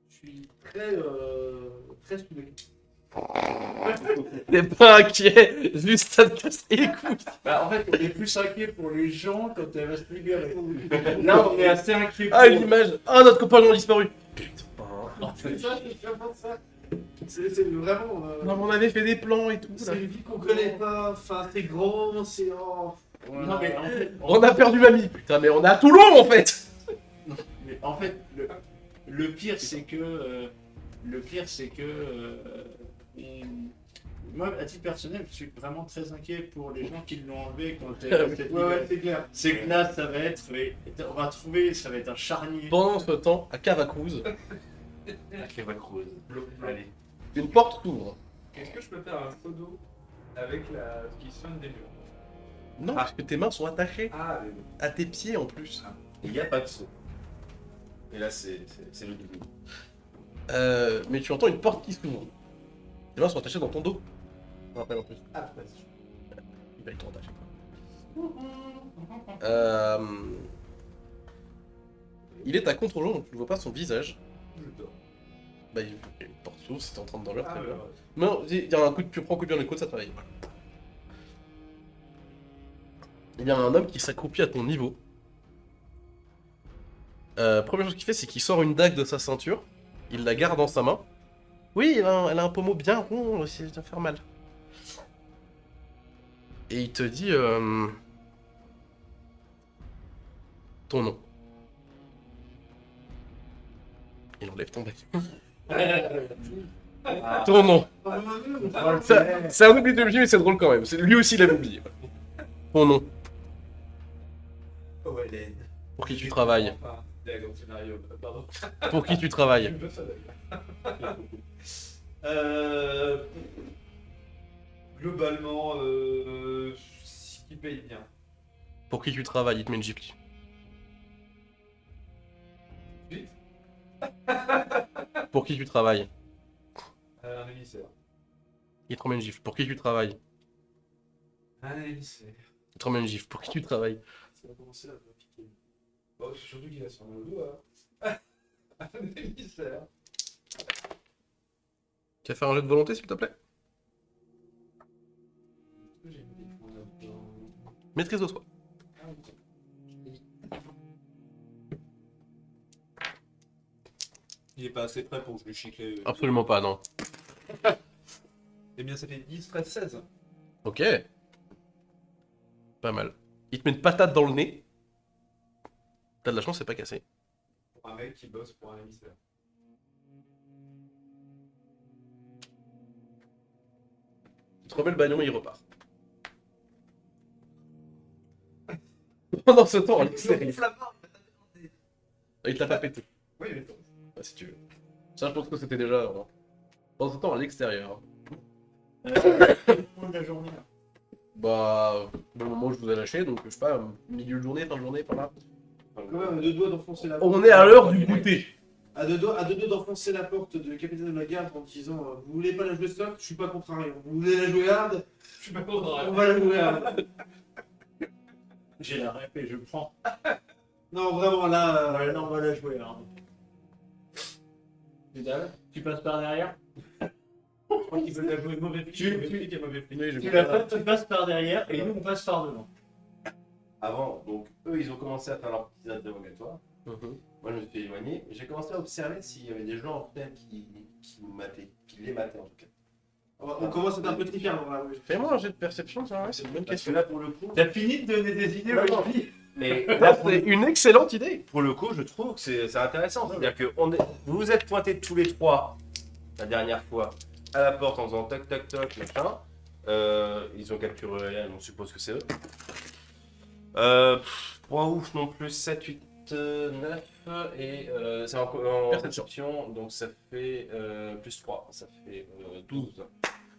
Je suis très soulé. T'es pas inquiet, juste ça te casse les couilles. Bah en fait, on est plus inquiet pour les gens quand elle va se libérer. Là, on est assez inquiet pour... Ah, l'image. Ah, notre compagnon a disparu. C'est ça, c'est vraiment ça. C'est vraiment. Non, mais on avait fait des plans et tout. Là. C'est une vie qu'on connaît pas. Enfin, c'est grand, c'est. Oh. Non mais en fait, On a perdu mamie, putain, mais on est à Toulon en fait. mais en fait, le pire c'est que moi, à titre personnel, je suis vraiment très inquiet pour les gens qui l'ont enlevé quand elle va s'être Ouais, libérée. c'est clair. C'est que là, ça va être, on va trouver, ça va être un charnier. Pendant ce temps, à Cavacruz, Kevin Cruz. Allez. une porte s'ouvre. Est-ce que je peux faire un seau d'eau avec ce qui sonne des murs? Non, parce que tes mains sont attachées Ah, à tes pieds en plus. Il n'y a pas de saut. Et là, c'est le début. Mais tu entends une porte qui s'ouvre. Tes mains sont attachées dans ton dos. Je me rappelle en plus. Ah, vas-y. Il va être attaché. Il est à contre-jour, donc tu ne vois pas son visage. je dors. Bah, il y a une porte s'ouvre, si t'es en train de dormir, Ah, très bien. ouais. Non, il y a un coup de, tu prends un coup de pied dans le côte, ça travaille. il y a un homme qui s'accroupit à ton niveau. Première chose qu'il fait, c'est qu'il sort une dague de sa ceinture. Il la garde dans sa main. Oui, elle a un pommeau bien rond, ça va faire mal. Et il te dit ton nom. Il enlève ton bec. Ton nom. C'est un oubli de lui, mais c'est drôle quand même. Lui aussi, il avait oublié. Ton nom. Oh, Hélène. Pour qui tu travailles. Enfin, d'accord, scénario, pardon. Pour qui tu travailles. Euh, Globalement, ce qui paye bien. Pour qui tu travailles, il te met une gifle. Vite. Pour qui tu travailles. Un émissaire. Il te remet une gifle. Pour qui tu travailles. Un émissaire. Il te remet une gifle. Pour qui tu travailles. Ça va commencer à me piquer. Bon, c'est surtout qu'il a sur le doigt. Un émissaire. Tu vas faire un jeu de volonté, s'il te plaît. J'ai mis des points là-dedans. Maîtrise de soi. Ah, ok. Il est pas assez prêt pour que je lui chicle. Absolument pas, non. Eh bien, ça fait 10, 13, 16. Ok. Pas mal. Il te met une patate dans le nez. T'as de la chance, c'est pas cassé. Pour un mec qui bosse pour un émissaire. Il te remet le bagnon et il repart. Pendant ce temps, à l'extérieur. Il te l'a pas pété. Oui, mais attends. Bah, si tu veux. Ça, je pense que c'était déjà. Pendant ce temps, à l'extérieur. de la journée. Bah, au moment où je vous ai lâché, donc je sais pas, milieu de journée, fin de journée, par là. Quand même, à deux doigts d'enfoncer la porte. On est à l'heure du goûter. À deux doigts d'enfoncer la porte du capitaine de la garde en disant vous voulez pas la jouer soft, je suis pas contre rien. Vous voulez la jouer hard, Je suis pas contre. on va la jouer hard. J'ai la rep et je prends. Non, vraiment là. Ouais, non, on va la jouer. Hein. Tu passes par derrière. Je crois qu'ils veulent la jouer mauvais flic. Tu- Mauvais flic et mauvais flic. Oui, j'ai Tu, compris. tu passes par derrière et nous on passe par devant. Avant, donc eux, ils ont commencé à faire leurs petits interrogatoires. Mhm. Moi, je me suis éloigné. J'ai commencé à observer s'il y avait des gens en fenêtre qui me mataient, qui les mataient en tout cas. On commence à être un peu tricard. Fais-moi un jet de perception, tiens, ouais, c'est une bonne Parce que question. là, pour le coup, T'as fini de donner des idées Non, non. aujourd'hui. mais Là, là, pour c'est le, une excellente idée. pour le coup, je trouve que c'est intéressant. C'est-à-dire que vous vous êtes pointés tous les trois la dernière fois à la porte en faisant toc toc toc machin. Ils ont capturé Ryan, on suppose que c'est eux. Pas ouf non plus, 7, 8, 9 et c'est en perception, donc ça fait plus 3, ça fait 12.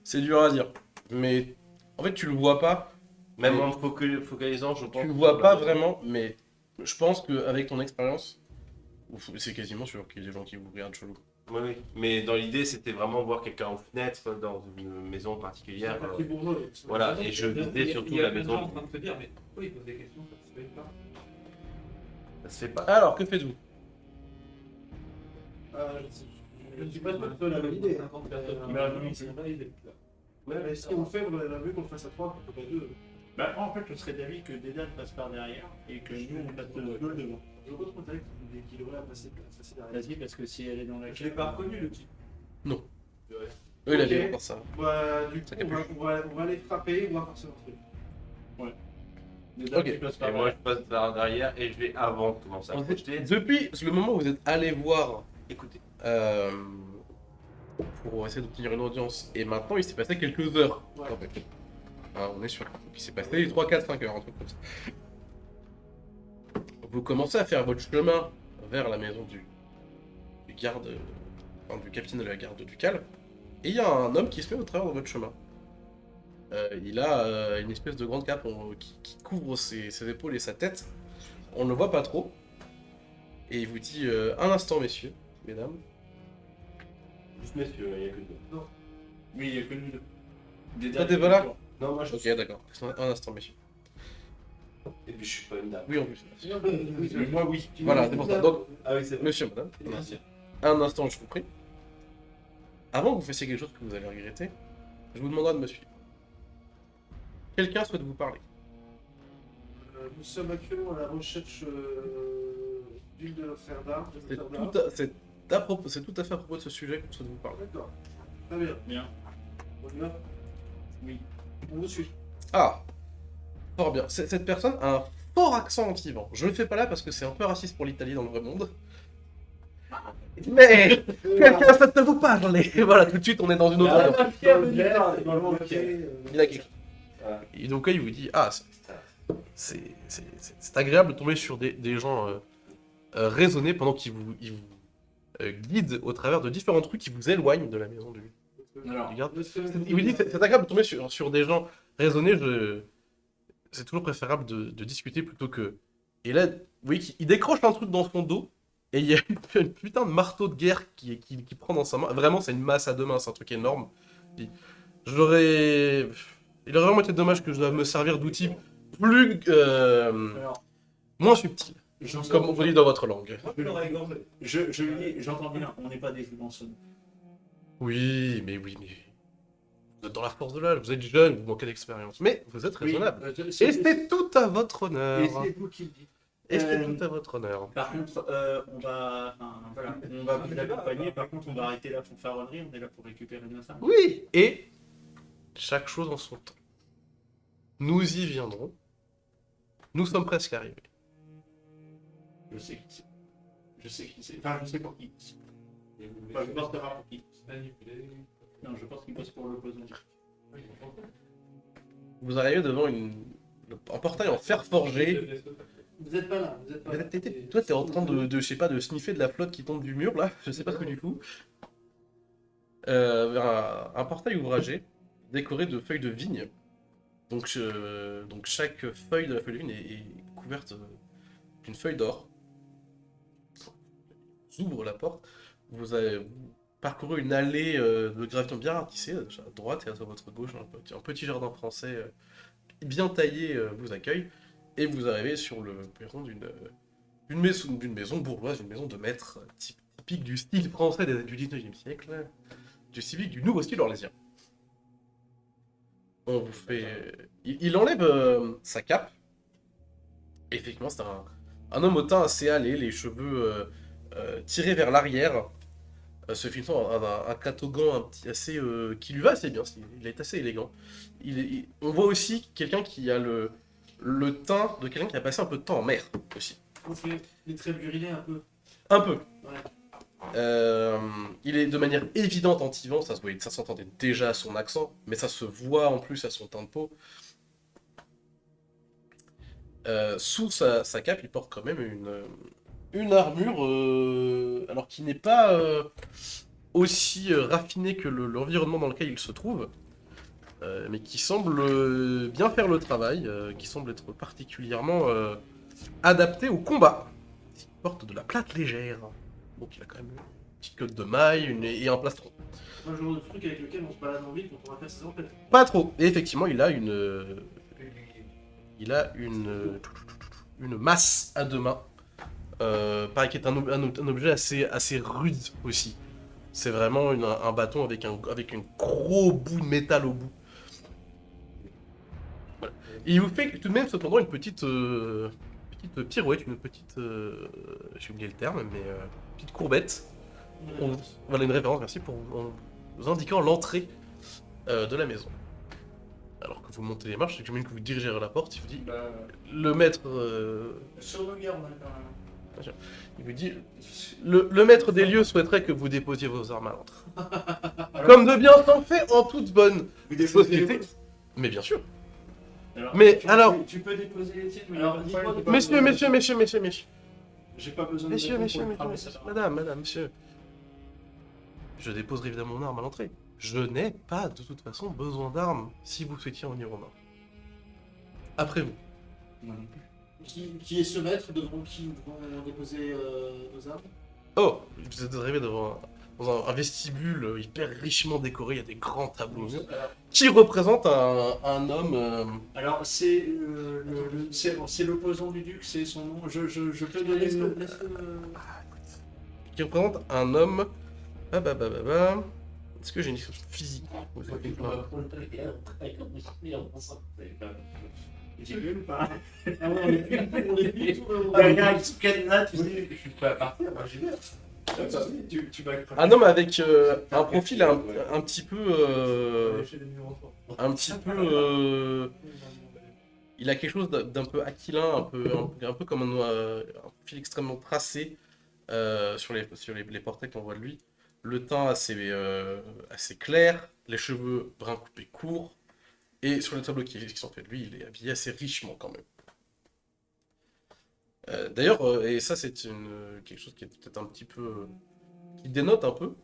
C'est dur à dire. Mais en fait, tu le vois pas. Même en focalisant, je pense. Tu le vois pas vraiment, mais je pense qu'avec ton expérience, c'est quasiment sûr qu'il y a des gens qui vous regardent chelou. Oui, oui. Mais dans l'idée, c'était vraiment voir quelqu'un en fenêtre dans une maison particulière. Voilà, et je visais surtout la maison. en train de te dire, mais pourquoi il pose des questions ça se fait pas? Ça se fait pas. Alors, que faites-vous? Je ne suis pas sûr que ce soit la bonne idée. 50 personnes. Mais non, c'est une bonne idée. Mais si on le fait, on aurait vu qu'on le fasse à 3 plutôt qu'à 2. Bah, moi, en fait, je serais d'avis que Dédale passe par derrière et que nous on passe devant. Je vois pas trop d'intérêt qu'il devrait passer derrière. Vas-y, parce que si elle est dans la Je l'ai pas reconnu le type. Non. Ouais. Eux, il Ok. avait encore ça. Bah, du coup, Ça on va aller frapper, on va forcer notre truc. Dédale, Ok. tu passes Et par moi, derrière. je passe par derrière et je vais avant de commencer à projeter. Depuis le moment où vous êtes allé voir Écoutez. pour essayer d'obtenir une audience, et maintenant il s'est passé quelques heures. Ouais. En fait. Hein, on est sur il s'est passé 3, 4, 5 heures, un truc comme ça. Vous commencez à faire votre chemin vers la maison du garde, enfin, du capitaine de la garde ducale, et il y a un homme qui se met au travers de votre chemin. Il a une espèce de grande cape qui couvre ses épaules et sa tête. On ne le voit pas trop. Et il vous dit un instant, messieurs, mesdames. Juste messieurs, il n'y a que deux. Oui, il y a que nous deux. Toi, Dédale, t'es pas là? Non, moi je Ok, d'accord. Un instant, messieurs. Et puis je suis pas une dame. Oui, en plus. Moi, oui. Voilà, c'est pour ça. Donc, Ah oui, c'est vrai. monsieur, madame, Merci. un instant, je vous prie. Avant que vous fassiez quelque chose que vous allez regretter, je vous demanderai de me suivre. Quelqu'un souhaite vous parler. Nous sommes actuellement à la recherche d'une de nos frères d'armes. C'est tout à fait à propos de ce sujet qu'on souhaite vous parler. D'accord. Très bien. Bien. On y va. Oui. On vous suit. Ah, fort bien. Cette personne a un fort accent anti-vent. Je le fais pas là parce que c'est un peu raciste pour l'Italie dans le vrai monde. Mais quelqu'un ça te vous parle. Voilà, tout de suite on est dans une autre ambiance. Il a quelque chose. Et donc là il vous dit c'est agréable de tomber sur des gens raisonnés pendant qu'ils vous guident au travers de différents trucs qui vous éloignent de la maison du Alors, garde. Il vous dit c'est agréable de tomber sur des gens raisonnés. C'est toujours préférable de discuter plutôt que. Et là, vous voyez qu'il décroche un truc dans son dos. Et il y a une putain de marteau de guerre qui prend dans sa main. Vraiment, c'est une masse à deux mains, c'est un truc énorme. Il aurait vraiment été dommage que je doive me servir d'outils plus. alors, moins subtils. j'entends- Comme on vous dit dans votre langue. je lui dis, j'entends bien, on n'est pas des Freemasons. Oui, mais. Vous êtes dans la force de l'âge, vous êtes jeune, vous manquez d'expérience. Mais vous êtes raisonnable. Et c'est tout à votre honneur. Et c'est vous qui le dites. Et c'est tout à votre honneur. Par contre, on va vous accompagner. Par contre, on va arrêter la fanfaronnerie. On est là pour récupérer nos femmes. Oui, et chaque chose en son temps. Nous y viendrons. Nous sommes presque arrivés. Je sais qui c'est. Je sais qui c'est. Enfin, je sais pour qui. Enfin, je pense que pour qui. Non, je pense qu'il passe pour l'opposant. Vous arrivez devant un portail en fer forgé. Vous n'êtes pas là. Vous êtes pas là. Toi, t'es en train de, je sais pas, de sniffer de la flotte qui tombe du mur, là. Je sais pas ce que du coup. Un portail ouvragé, décoré de feuilles de vigne. Donc chaque feuille de la feuille de vigne est couverte d'une feuille d'or. Vous ouvrez la porte, vous avez parcouru une allée de graviton bien ratissée, à droite et à votre gauche, un petit jardin français bien taillé vous accueille, et vous arrivez sur le perron d'une maison bourgeoise, une maison de maître typique du style français du 19e siècle, du civique du nouveau style orlésien. On vous fait... Il enlève sa cape. Et effectivement, c'est un homme au teint assez hâlé, les cheveux tirés vers l'arrière, se filtrant un catogan assez qui lui va assez bien. Il est assez élégant. On voit aussi quelqu'un qui a le teint de quelqu'un qui a passé un peu de temps en mer aussi. Ok. Il est très burilé un peu. Un peu. Ouais. Il est de manière évidente anti-vent, ça s'entendait déjà à son accent, mais ça se voit en plus à son teint de peau. Sous sa cape, il porte quand même une armure, alors qui n'est pas aussi raffinée que l'environnement dans lequel il se trouve, mais qui semble bien faire le travail, qui semble être particulièrement adapté au combat. Il porte de la plate légère. Donc il a quand même une petite queue de maille et un plastron. Un genre de truc avec lequel on se balade en ville quand on va faire ses empêtes. Pas trop. Et effectivement, il a une masse à deux mains. Pareil, qui est un objet assez rude aussi. C'est vraiment un bâton avec un gros bout de métal au bout. Voilà. Et il vous fait tout de même cependant une petite pirouette, une petite... j'ai oublié le terme, mais petite courbette. Voilà une référence, merci, en vous indiquant l'entrée de la maison. Alors que vous montez les marches, j'imagine que vous dirigez vers la porte, il vous dit... le maître... Sur nos gardes, quand même. Il vous dit... Le maître des lieux souhaiterait que vous déposiez vos armes à l'entrée. Comme de bien s'en fait en toute bonne Vous déposez les société. vôtres. Mais bien sûr. Alors, Mais tu- alors- Tu peux déposer les tiennes, mais Alors, il y a dis-moi pas de de- problème. J'ai pas besoin de Messieurs, bâton pour le frapper, ça va. madame, monsieur. Je déposerai évidemment mon arme à l'entrée. Je n'ai pas de toute façon besoin d'armes si vous souhaitiez en venir aux mains. Après vous. Moi non plus. Qui est ce maître devant qui nous devons déposer nos armes? Oh, vous êtes arrivé dans un vestibule hyper richement décoré, il y a des grands tableaux qui représentent un homme... Alors, c'est c'est l'opposant du duc, c'est son nom. Je peux donner le nom. qui représente un homme... Est-ce que j'ai une description physique? J'ai vu ou pas? Ah ouais, on est plus tout le monde. Derrière un petit cadenas, tu sais. Je suis prêt à partir, moi j'y vais. Tu vas craquer. Ah non, mais avec un profil un petit peu... Chez les numéros 3. un petit peu... il a quelque chose d'un peu aquilin, un peu comme un profil extrêmement tracé sur les portraits qu'on voit de lui. Le teint assez clair, les cheveux bruns coupés courts, et sur les tableaux qui sont faits de lui, il est habillé assez richement quand même. D'ailleurs, et ça c'est quelque chose qui est peut-être un petit peu... qui dénote un peu,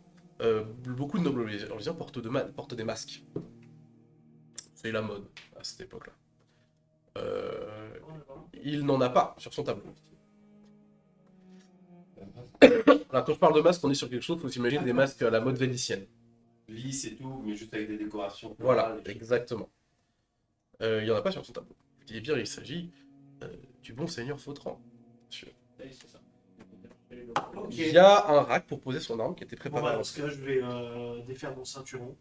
beaucoup de nobles norvégiens portent des masques. C'est la mode à cette époque-là. Il n'en a pas sur son tableau. Alors, quand je parle de masque, on est sur quelque chose, il faut s'imaginer des masques à la mode vénitienne. Lisse et tout, mais juste avec des décorations. Voilà, exactement. Il n'y en a pas sur son tableau. Eh bien, il s'agit du bon seigneur Vautran. Ok. Il y a un rack pour poser son arme qui était Bon, préparé. bah, dans ce cas-là, je vais défaire mon ceinturon,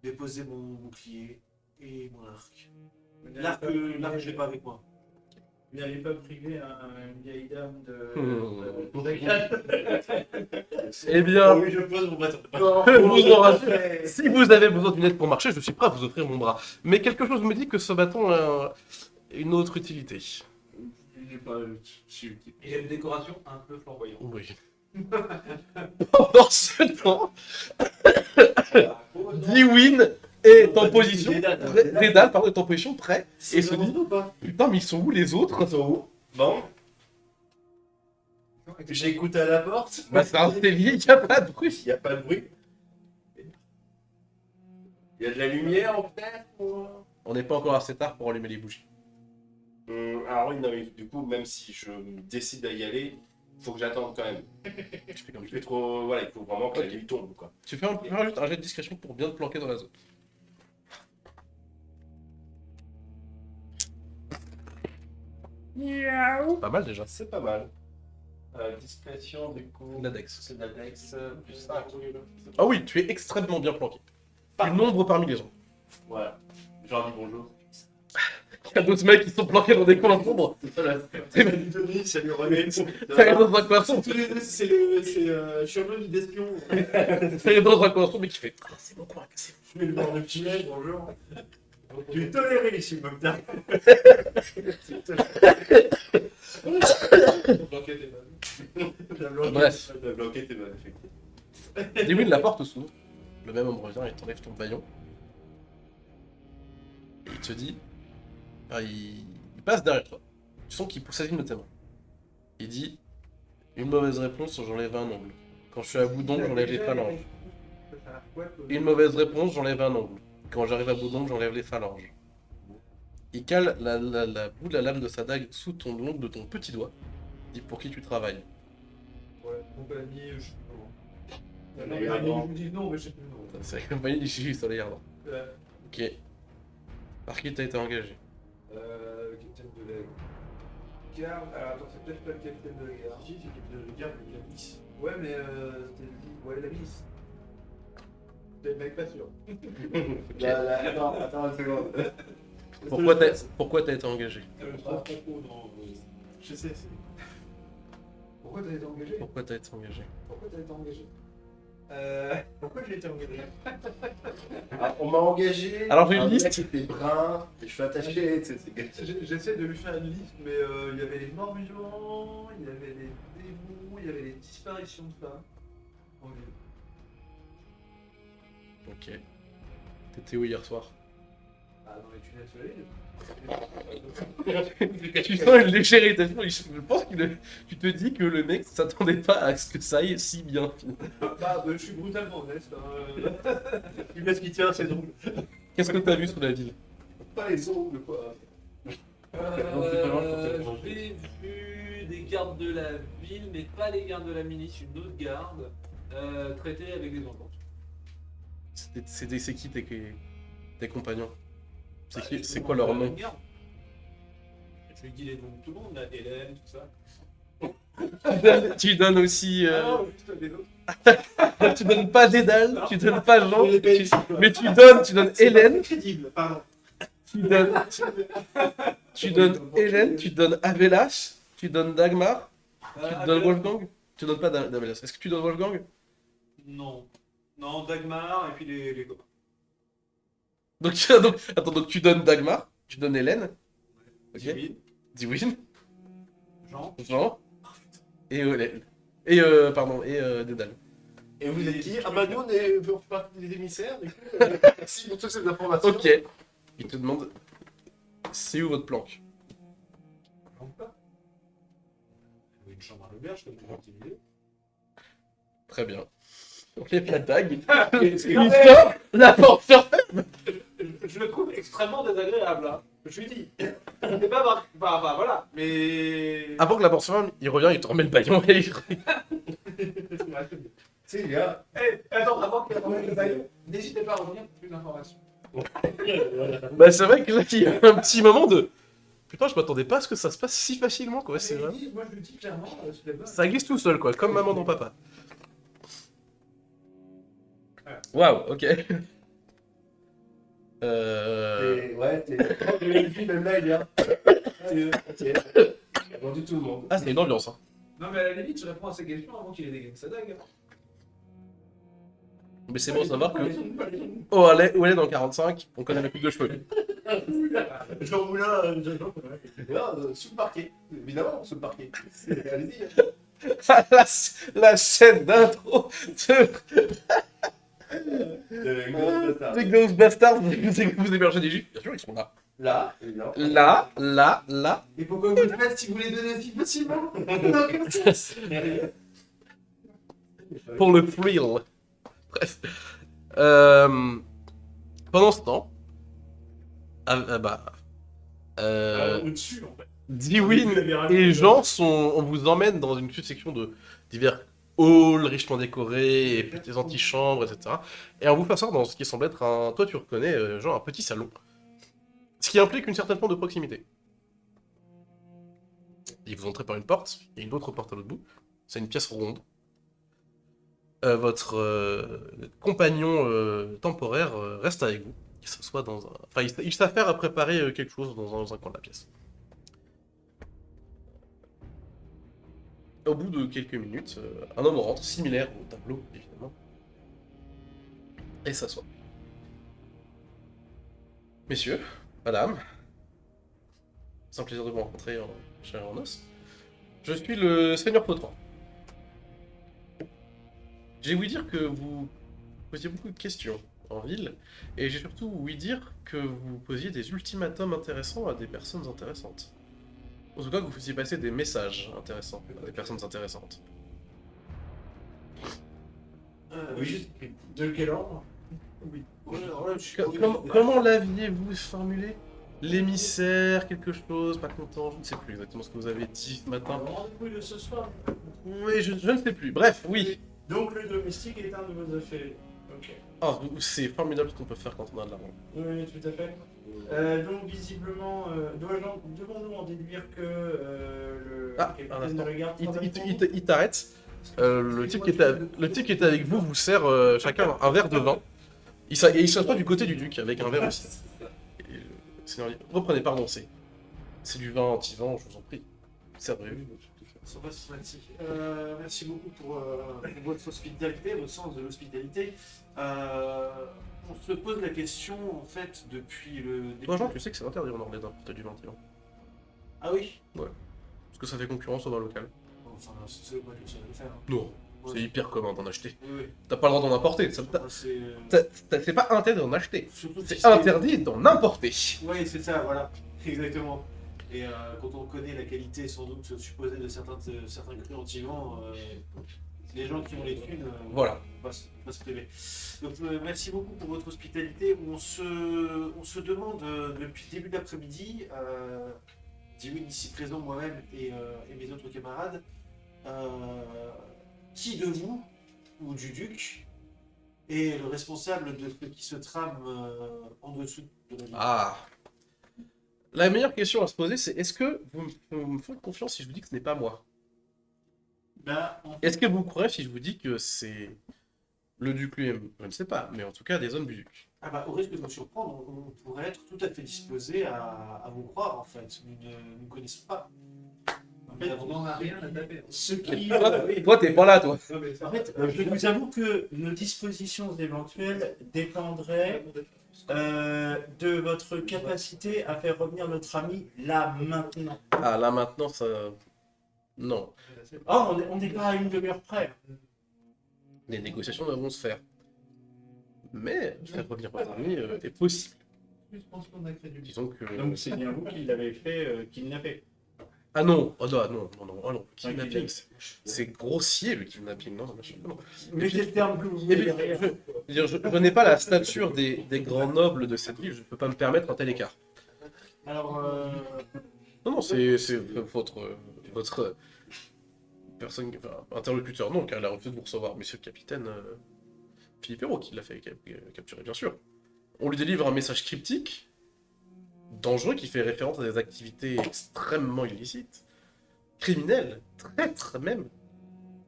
déposer mon bouclier et mon arc. L'arc, je l'ai pas avec moi. Vous n'avez pas privé une vieille dame de. Eh bien, Oui, je pose mon bâton. vous aurez- si vous avez besoin d'une aide pour marcher, je suis prêt à vous offrir mon bras. Mais quelque chose me dit que ce bâton a une autre utilité. Il n'est pas utile. Il a une décoration un peu flamboyante. Oui. Pendant ce temps, Diwin est en position. Dédale, pardon, est en position prêt. Et se dit, ou pas? putain, mais ils sont où les autres? Bon. J'écoute à la porte. Bah, c'est un cellier, il n'y a pas de bruit. Il n'y a pas de bruit. Il y a de la lumière en fait. On n'est pas encore assez tard pour allumer les bougies. Alors oui, non, mais du coup, même si je décide d'y aller, faut que j'attende quand même. Je fais comme Il ça. fait trop... Voilà, il faut vraiment que Ok. la nuit tombe, quoi. Tu fais juste un jet de discrétion pour bien te planquer dans la zone. Pas mal déjà. C'est pas mal. Discrétion, du coup... L'index. C'est de l'index, plus 5. Ah oui, tu es extrêmement bien planqué. Un nombre parmi les autres. Voilà. Je leur dis bonjour. Il y a d'autres mecs qui sont planqués dans des coins sombres. Ça lui remet. T'arrives dans un coin sombre, Tous les deux, c'est Sherlock d'espion. t'arrives dans un coin sombre et qui fait. Ah, c'est mon coin, c'est Je mets le bord de petit lait, bonjour. Tu es toléré ici, Mokhtar. Bloqué des balles. Bref. La bloquette est bonne, effectivement. Diwin, la porte s'ouvre. Le même homme revient et t'enlève ton baillon. Et il te dit. Ah, il passe derrière toi. Tu sens qu'il pousse de tes mains. Il dit une mauvaise réponse, j'enlève un ongle. Quand je suis à bout d'ongle, j'enlève les phalanges. Une mauvaise réponse, j'enlève un ongle. Quand j'arrive à bout d'ongle, j'enlève les phalanges. Il cale la bout de la lame de sa dague sous ton l'ongle de ton petit doigt. Il dit pour qui tu travailles. Ouais, compagnie, je sais pas. Les Je Ardents. vous dis non, mais je sais plus le nom. C'est la compagnie du Chichi sur les Ardents. Ouais. Ok. Par qui t'as été engagé? Capitaine de la garde. Alors attends, c'est peut-être pas le capitaine de la garde. Si, c'est le capitaine de garde, mais il a glisse. Ouais, mais c'était le. Ouais, la milice. Peut-être mec pas sûr. Attends une seconde. Pourquoi t'as été engagé? Je sais, c'est. Pourquoi t'as été engagé? Pourquoi t'as été engagé? Pourquoi t'as été engagé? Pourquoi j'ai été engagé? Ah, on m'a engagé. Alors, j'ai une un liste. mec qui était brun, et je suis attaché. J'essaie de lui faire une liste, mais il y avait les morts vivants, il y avait les démons, il y avait les disparitions de femmes. En ville. Ok. T'étais où hier soir? Ah, dans les tunnels sur la ville. Tu sens une légère irritation. Je pense que tu te dis que le mec s'attendait pas à ce que ça aille si bien. Bah, je suis brutalement honnête. Il met ce qui tient, c'est drôle. Qu'est-ce que t'as vu sous la ville? Pas les ongles, quoi. J'ai vu des gardes de la ville, mais pas les gardes de la milice, une autre garde, traiter avec des enfants. C'est qui tes compagnons? C'est quoi leur nom? Je lui dis les noms de tout le monde, là, Hélène, tout ça. Tu donnes aussi. Ah non, juste des autres. Tu donnes pas Dédale, tu donnes pas Jean, Je l'ai pas écrit, quoi. mais tu donnes Hélène. Crédible, pardon. Tu donnes Hélène, tu donnes Avelas, tu donnes Dagmar, tu donnes Wolfgang. Tu donnes pas d'Avelas. Est-ce que tu donnes Wolfgang? Non. Non, Dagmar et puis les copains. Donc tu donnes Dagmar, tu donnes Hélène, ok, Jiwin, Diwin, Jean. Jean, et Hélène. Pardon, et Dédale. Et vous êtes qui? Ah bah nous on est partie des émissaires, du coup. Merci pour toutes ces informations. Ok. Il te demande, c'est où votre planque? Jean pas. Une chambre à l'auberge, comme on l'utilisé. Très bien. On lève la dague. Il sort, la porte ferme. Je le trouve extrêmement désagréable, hein. Je lui dis. C'est pas marqué. Bah, voilà. Mais. Avant que la porte ferme, il revient, il te remet le baillon et il... C'est bien. Attends, avant qu'il remette le baillon, n'hésitez pas à revenir pour plus d'informations. Bah c'est vrai que là, il y a un petit moment de... Putain, je m'attendais pas à ce que ça se passe si facilement, quoi. C'est vrai. Moi, je le dis clairement, je l'ai pas. Ça glisse tout seul, quoi, comme maman dans papa. Waouh, ok. Et ouais, même là, il est là. Adieu, ok. Il a vendu tout le monde. Ah, c'est une ambiance, hein. Non, mais à la limite, je réponds à ces questions avant qu'il ait dégainé sa dague. Mais c'est bon de savoir que... Oh, où elle est dans le 45, on connaît la coupe de cheveux. Jean Moulin, sous le parquet. Évidemment, sous le parquet. Allez-y. la scène d'intro de Ghostbusters, vous hébergez des juifs. Bien sûr, ils sont là. Là, évidemment. Là. Et pourquoi vous le faites si vous les donnez si facilement? Non, aucun sens. Pour le thrill. Bref. Pendant ce temps, Au-dessus, en fait. Diwin et Jean on vous emmène dans une section de divers halls richement décorés et petites antichambres, etc. Et on vous fait asseoir dans ce qui semble être un... Toi, tu reconnais, genre un petit salon. Ce qui implique une certaine forme de proximité. Et vous entrez par une porte, il y a une autre porte à l'autre bout. C'est une pièce ronde. Votre compagnon temporaire reste avec vous. Il s'assoit dans un... Enfin, il s'affaire à préparer quelque chose dans un coin de la pièce. Au bout de quelques minutes, un homme rentre, similaire au tableau, évidemment, et s'assoit. Messieurs, madame, c'est un plaisir de vous rencontrer en chair et en os. Je suis le seigneur Potran. J'ai ouï dire que vous posiez beaucoup de questions en ville, et j'ai surtout ouï dire que vous posiez des ultimatums intéressants à des personnes intéressantes. En tout cas, que vous faisiez passer des messages intéressants à des personnes intéressantes. Oui. De quel ordre? Oui. Comment l'aviez-vous formulé? L'émissaire, quelque chose, pas content, je ne sais plus exactement ce que vous avez dit ce matin. Rendez-vous de ce soir. Oui, je ne sais plus. Bref, oui. Donc le domestique est un de vos affaires. Ok. Oh, c'est formidable ce qu'on peut faire quand on a de l'argent. Oui, tout à fait. Donc visiblement, devons-nous en déduire que le Ah, un capitaine instant. de la garde travaille pour vous Il t'arrête. Le type qui était avec vous s'sert chacun un verre de vin. Et il s'assoit du côté du duc avec un verre aussi. Et le seigneur dit, reprenez, pardon, c'est du vin anti-vent, je vous en prie. Servez-vous. Merci beaucoup pour votre hospitalité, votre sens de l'hospitalité. On se pose la question, en fait, depuis le début. Toi, Jean, tu sais que c'est interdit en Orléans d'importer du vin anti-vent. Ah oui? Parce que ça fait concurrence au vin local. Enfin, c'est moi qui le savais le faire. Non, Ouais. c'est hyper commun d'en acheter. Oui, T'as pas le droit d'en importer. C'est pas interdit d'en acheter. surtout C'est interdit d'en importer. Oui, c'est ça, voilà. Exactement. Et quand on connaît la qualité sans doute supposée de certains crus anti-vent, les gens qui ont les thunes Voilà. vont pas se priver. Donc merci beaucoup pour votre hospitalité. On se demande depuis le début de l'après-midi, Diwin ici présent, moi-même et mes autres camarades, qui de vous ou du duc est le responsable de ce qui se trame en dessous de la ville. Ah. La meilleure question à se poser, c'est est-ce que vous me faites confiance si je vous dis que ce n'est pas moi? Ben, Est-ce que vous croyez si je vous dis que c'est le duc lui-même? Je ne sais pas, mais en tout cas des hommes du duc. Ah bah, au risque de me surprendre, on pourrait être tout à fait disposé à vous croire, en fait. Nous ne nous connaissons pas. En fait, On n'en a rien à taper. ce qui, Toi, t'es pas là, toi. en fait, je vous avoue que nos dispositions éventuelles dépendraient de votre capacité à faire revenir notre ami là maintenant. Ah, là, maintenant, ça... Non. Ah, on n'est pas à une demi-heure près. Les négociations devront se faire. Mais faire revenir votre ami est possible. Je pense qu'on a crédit. Disons que... Donc c'est bien vous qui l'avez fait kidnapper. Ah non, oh non, non, non, non, oh non, le Ah, kidnapping, c'est grossier le kidnapping, non, bien sûr que non. Mettez le terme que vous Mais voulez je, derrière. je n'ai pas la stature des grands nobles de cette ville, je ne peux pas me permettre un tel écart. Alors, Non, non, c'est votre personne, enfin, interlocuteur, non, car elle a refusé de vous recevoir, monsieur le capitaine Philippe Hérault qui l'a fait capturer, bien sûr. On lui délivre un message cryptique, dangereux, qui fait référence à des activités extrêmement illicites, criminelles, traîtres même.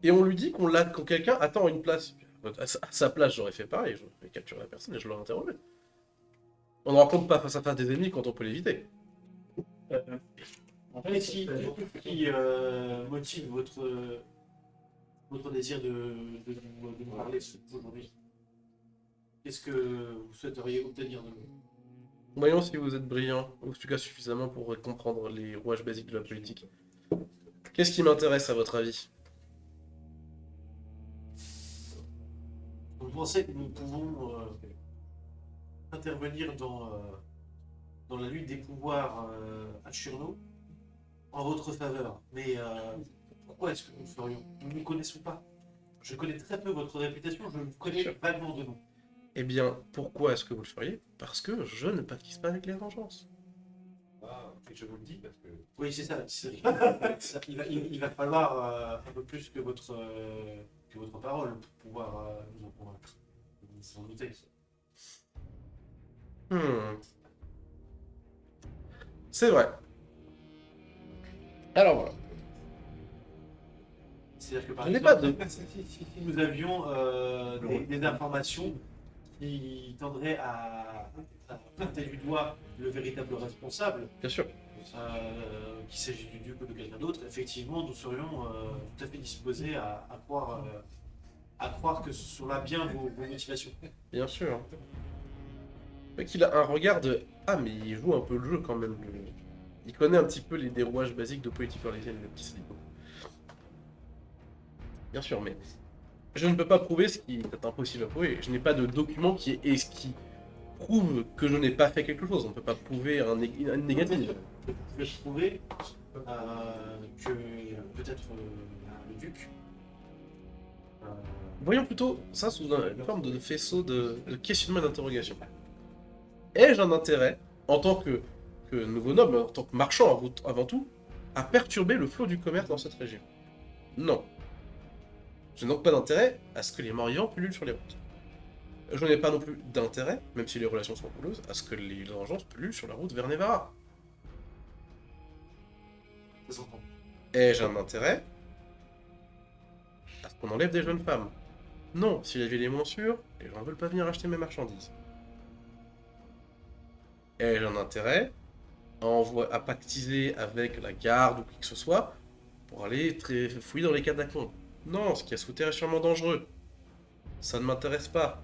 Et on lui dit quand quelqu'un attend une place. À sa place, j'aurais fait pareil, j'aurais capturé la personne et je l'aurais interrogé. On ne rencontre pas face à face des ennemis quand on peut l'éviter. en fait, Qu'est-ce qui motive votre désir de nous parler aujourd'hui? Qu'est-ce que vous souhaiteriez obtenir de nous? Voyons si vous êtes brillant, ou en tout cas suffisamment pour comprendre les rouages basiques de la politique. Qu'est-ce qui m'intéresse à votre avis? Vous pensez que nous pouvons intervenir dans la lutte des pouvoirs à Churno en votre faveur? Mais pourquoi est-ce que nous le ferions? Nous ne nous connaissons pas. Je connais très peu votre réputation, je vous connais vaguement de nom. Eh bien, pourquoi est-ce que vous le feriez? Parce que je ne pactise pas avec les vengeances. Ah, et je vous le dis parce que Oui, c'est ça. Il va falloir un peu plus que votre parole pour pouvoir nous en convaincre. Vous vous en doutez. C'est vrai. Alors voilà. C'est-à-dire que par Je n'ai exemple, pas de- si nous avions des informations qui tendraient à pointer du doigt le véritable responsable, Bien sûr. qu'il s'agit du duc ou de quelqu'un d'autre, effectivement, nous serions tout à fait disposés à croire que ce sont là bien vos motivations. Bien sûr. Mais qu'il a un regard de... Ah, mais il joue un peu le jeu quand même. Il connaît un petit peu les dérouages basiques de politique orlésienne, le petit Saligo. Bien sûr, mais... Je ne peux pas prouver ce qui est impossible à prouver. Je n'ai pas de document qui prouve que je n'ai pas fait quelque chose. On ne peut pas prouver un négatif. Vous pouvez prouver que peut-être le duc... Voyons plutôt ça sous une forme de faisceau de questionnement et d'interrogation. Ai-je un intérêt, en tant que nouveau noble, en tant que marchand avant tout, à perturber le flot du commerce dans cette région? Non. Je n'ai donc pas d'intérêt à ce que les morts-vivants pullulent sur les routes. Je n'ai pas non plus d'intérêt, même si les relations sont couleuses, à ce que les vengeances pullulent sur la route vers Nevara. Ça s'entend. Ai-je un intérêt à ce qu'on enlève des jeunes femmes? Non, si la ville est moins sûre, les gens ne veulent pas venir acheter mes marchandises. Ai-je un intérêt à pactiser avec la garde ou qui que ce soit pour aller fouiller dans les catacombes? Non, ce qui est sous terre est sûrement dangereux. Ça ne m'intéresse pas.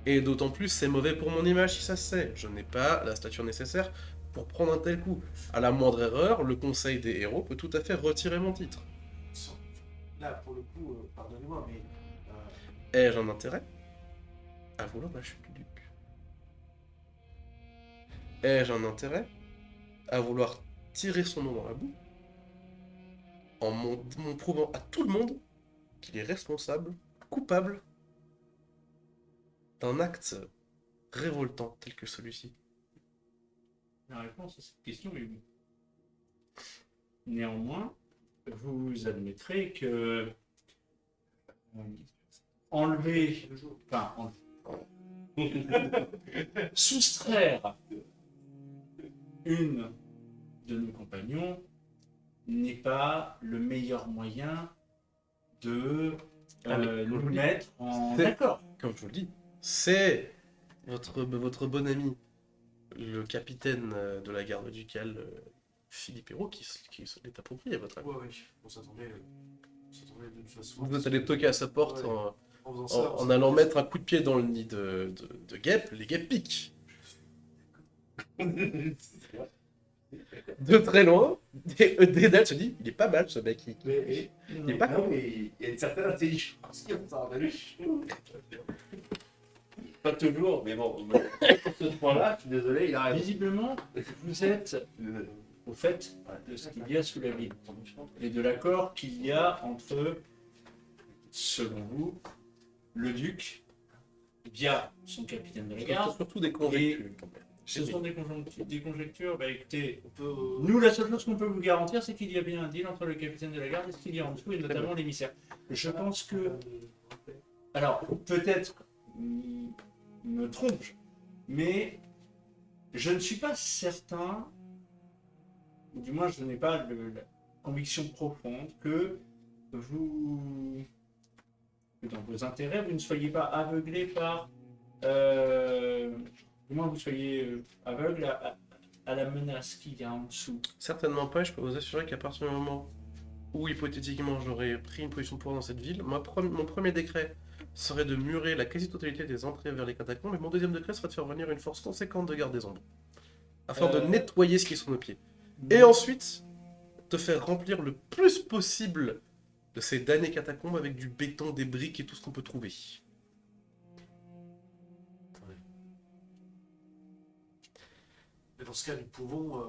Et d'autant plus, c'est mauvais pour mon image si ça se sait. Je n'ai pas la stature nécessaire pour prendre un tel coup. À la moindre erreur, le conseil des héros peut tout à fait retirer mon titre. Là, pour le coup, pardonnez-moi, mais Ai-je un intérêt à vouloir la chute du duc? Ai-je un intérêt à vouloir tirer son nom dans la boue en prouvant à tout le monde qu'il est responsable, coupable d'un acte révoltant tel que celui-ci? La réponse à cette question est oui. Néanmoins, vous admettrez que soustraire une de nos compagnons n'est pas le meilleur moyen de Ah, mais nous comme je mettre en c'est- accord. Comme je vous le dis, c'est votre bon ami, le capitaine de la garde ducale, Philippe Hérault, qui se l'est approprié, votre ami. Ouais, ouais. On s'attendait de toute façon. Vous êtes allé toquer à sa porte Ouais. en, En faisant en- ça, en allant mettre un coup de pied dans le nid de guêpes. Les guêpes piquent. De très loin, Dédale se dit, il est pas mal ce mec. Il est pas con. Il y a une certaine intelligence qui ressort de lui. Pas toujours, Mais bon, pour ce point-là, je suis désolé, il a raison. visiblement, vous êtes au fait de ce qu'il y a sous la ville et de l'accord qu'il y a entre, selon vous, le duc, via son capitaine de la C'est garde. surtout des conjectures. Ce sont des conjectures. Bah écoutez, on peut. nous, la seule chose qu'on peut vous garantir, c'est qu'il y a bien un deal entre le capitaine de la garde et ce qu'il y a en dessous, et notamment l'émissaire. Je pense que. Alors, peut-être me trompe, mais je ne suis pas certain, ou du moins je n'ai pas la conviction profonde que vous, que dans vos intérêts, vous ne soyez pas aveuglé par, du moins vous soyez aveugle à la menace qu'il y a en dessous. Certainement pas, et je peux vous assurer qu'à partir du moment où hypothétiquement j'aurais pris une position de pouvoir dans cette ville, mon premier décret serait de murer la quasi-totalité des entrées vers les catacombes, et mon deuxième décret serait de faire venir une force conséquente de garde des ombres, afin de nettoyer ce qui est sous nos pieds. Et ensuite, te faire remplir le plus possible de ces damnées catacombes avec du béton, des briques et tout ce qu'on peut trouver. Mais dans ce cas, nous pouvons.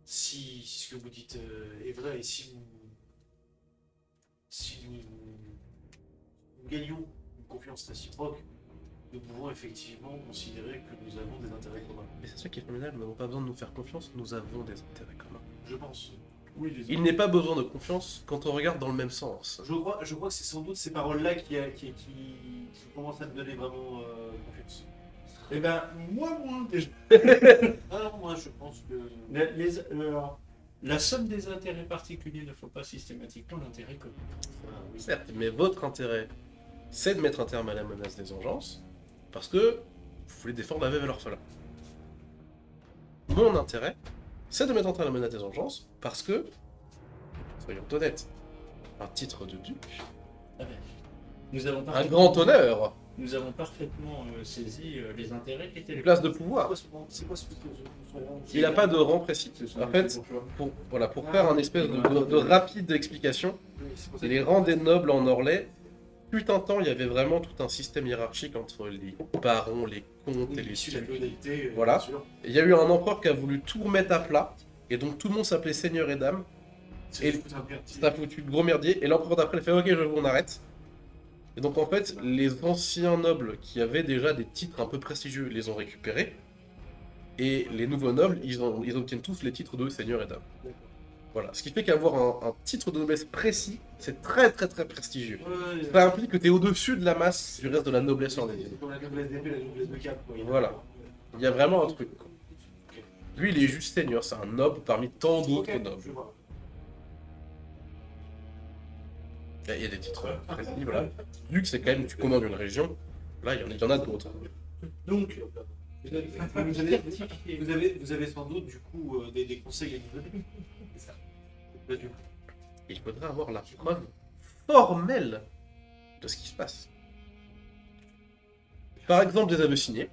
Si ce que vous dites est vrai, et si nous gagnons une confiance réciproque, nous pouvons effectivement considérer que nous avons des intérêts communs. Mais c'est ça qui est formidable, nous n'avons pas besoin de nous faire confiance, nous avons des intérêts communs. Je pense. Oui, Il n'est pas besoin de confiance quand on regarde dans le même sens. Je crois que c'est sans doute ces paroles-là qui commencent à me donner vraiment confiance. Eh ben, moi, déjà. Ah non, moi je pense que. Alors, la somme des intérêts particuliers ne faut pas systématiquement l'intérêt commun. Oui. Certes, mais votre intérêt, c'est de mettre un terme à la menace des urgences, parce que vous voulez défendre la veuve et l'orphelin. Mon intérêt, c'est de mettre un terme à la menace des urgences, parce que, soyons honnêtes, un titre de duc, Nous avons un parfaitement, grand honneur, nous avons parfaitement saisi les intérêts qui étaient une les place de pouvoir. C'est quoi ce Il n'a pas de rang précis. En fait, pour faire un espèce de rapide explication, les rangs des nobles en Orlais, fut un temps, il y avait vraiment tout un système hiérarchique entre les barons, les comtes et les issu de la féodalité. Voilà. bien sûr. Il y a eu un empereur qui a voulu tout remettre à plat, et donc tout le monde s'appelait seigneur et dame. Et C'est un merdier. ça a foutu de gros merdier, et l'empereur d'après il a fait ok, je vous on arrête. Et donc en fait, les anciens nobles qui avaient déjà des titres un peu prestigieux les ont récupérés, et les nouveaux nobles, ils obtiennent tous les titres de seigneur et dame. Voilà. Ce qui fait qu'avoir un titre de noblesse précis, c'est très très très prestigieux. Ouais, Ça implique que tu es au-dessus de la masse du reste de la noblesse orlésienne. c'est comme la noblesse d'épée, la noblesse de cap. Quoi. Voilà. Il y a vraiment un truc. Quoi. Lui, il est juste seigneur, c'est un noble parmi tant d'autres Ok, nobles. je vois. Il y a des titres précis, voilà. Vu que c'est quand même, tu commandes une région, là, il y en a d'autres. Donc, Vous avez sans doute du coup des conseils à nous donner. C'est ça. Il faudrait avoir la preuve formelle de ce qui se passe. Par exemple, des aveux signés.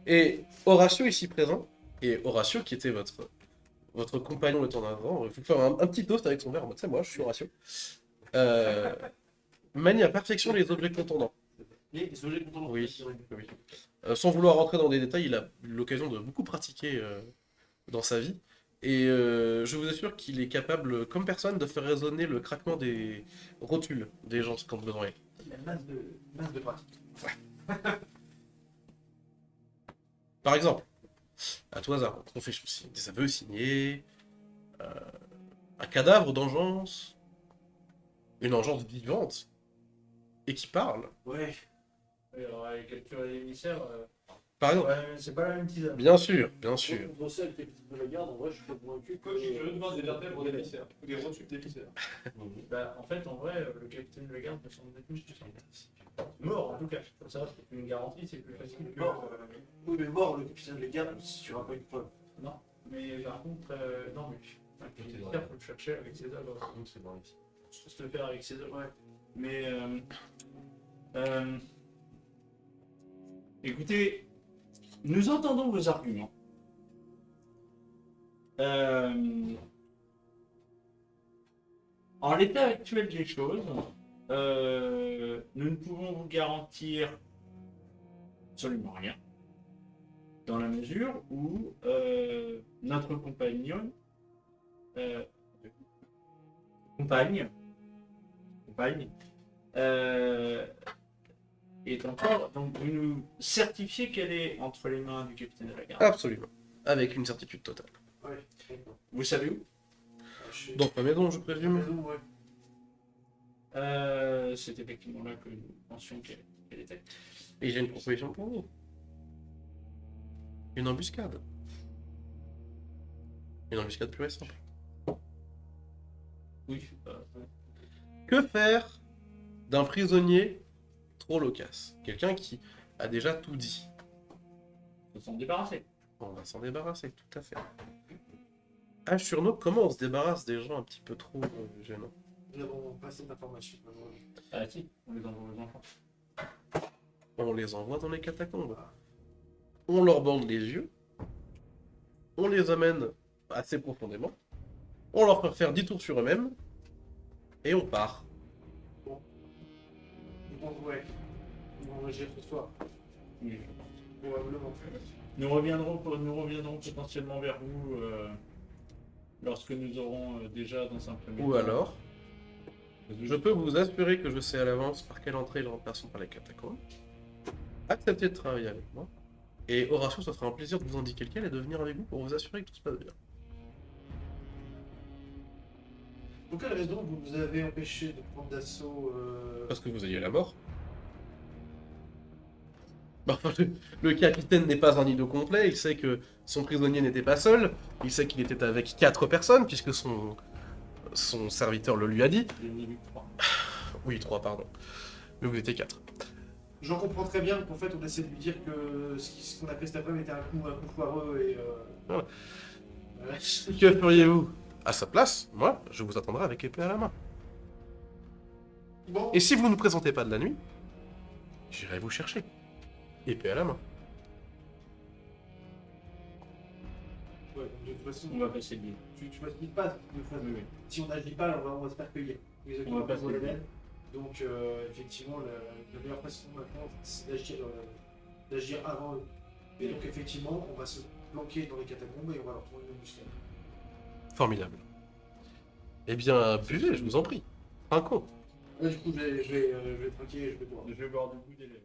Et Horatio ici présent, et Horatio qui était votre compagnon le temps d'avant, il faut faire un petit toast avec son verre en mode c'est moi, je suis Horatio. Manie à perfection les objets contondants. Les objets contents. Oui. Sans vouloir rentrer dans des détails, il a eu l'occasion de beaucoup pratiquer dans sa vie. Et je vous assure qu'il est capable, comme personne, de faire résonner le craquement des rotules des gens quand besoin est. Il a masse de pratique. Par exemple, à tout hasard, on fait des aveux signés, un cadavre d'engeance, une engeance vivante, et qui parle. Ouais. alors, avec la cure et l'émissaire, Par exemple. Ouais, mais c'est pas la même tisane. Bien sûr, bien sûr. Pour bosser avec les capitaines de la garde, en vrai, je suis convaincu que. Je demande des vertèbres d'émissaires. Ou des reçus d'émissaires. Bah, en fait, en vrai, le capitaine de la garde me semble plus du sang. Mort, en tout cas. Ça, c'est une garantie, c'est plus facile que. Mort. Oui, mais mort, le capitaine de la garde, si tu n'auras pas une preuve. Non. Mais par contre, non, mais. Un capitaine de la garde, faut le chercher avec ses œuvres. C'est bon ici. Je peux le faire avec ses œuvres. Ouais. Mais. Écoutez, nous entendons vos arguments. En l'état actuel des choses, nous ne pouvons vous garantir absolument rien. Dans la mesure où notre compagnon, compagne, est encore. Donc vous nous certifiez qu'elle est entre les mains du capitaine de la garde. Absolument. Avec une certitude totale. Ouais. Vous savez où? Dans ma maison, je présume. Maison, ouais. C'est effectivement là que nous pensions qu'elle était. Et j'ai une proposition pour vous. Une embuscade. Une embuscade pure et simple. Oui. Que faire d'un prisonnier trop loquace? Quelqu'un qui a déjà tout dit. Faut s'en débarrasser. On va s'en débarrasser, tout à fait. Assure-nous comment on se débarrasse des gens un petit peu trop gênants. Nous avons pas assez d'informations. Ah si, on les envoie aux enfants. On les envoie dans les catacombes. On leur bande les yeux. On les amène assez profondément. On leur fait faire 10 tours sur eux-mêmes. Et on part. Bon, ouais. Ils vont agir ce soir. Oui. Probablement. Nous reviendrons potentiellement vers vous lorsque nous aurons déjà dans un premier Ou temps- alors, je peux vous assurer que je sais à l'avance par quelle entrée ils passent par les catacombes. Acceptez de travailler avec moi. Et Horatio, ça fera un plaisir de vous indiquer lequel et de venir avec vous pour vous assurer que tout se passe bien. Pour quelle raison vous nous avez empêché de prendre d'assaut Parce que vous ayez la mort. Bah, enfin, le capitaine n'est pas un idiot complet, il sait que son prisonnier n'était pas seul, il sait qu'il était avec 4 personnes, puisque son serviteur le lui a dit. J'ai mis 3. Oui, 3, pardon. Mais vous étiez 4. J'en comprends très bien qu'en fait on essaie de lui dire que ce qu'on a fait cet après-midi était un coup foireux et. Voilà. Ouais. Que feriez-vous? À sa place, moi, je vous attendrai avec épée à la main. Bon, Et si vous ne nous présentez pas de la nuit, j'irai vous chercher. Épée à la main. ouais, donc de toute façon, On va passer le deal. tu m'expliques pas. De toute façon. Oui, oui. Si on n'agit pas, on va se faire cueillir. On va passer le deal. Donc effectivement, la meilleure façon maintenant, c'est d'agir avant eux. Et donc effectivement, on va se planquer dans les catacombes et on va leur trouver une embuscade. Formidable. Eh bien, buvez, je vous en prie. Un con. Ouais, du coup, je vais trinquer et je vais boire. Je vais boire du coup des lèvres.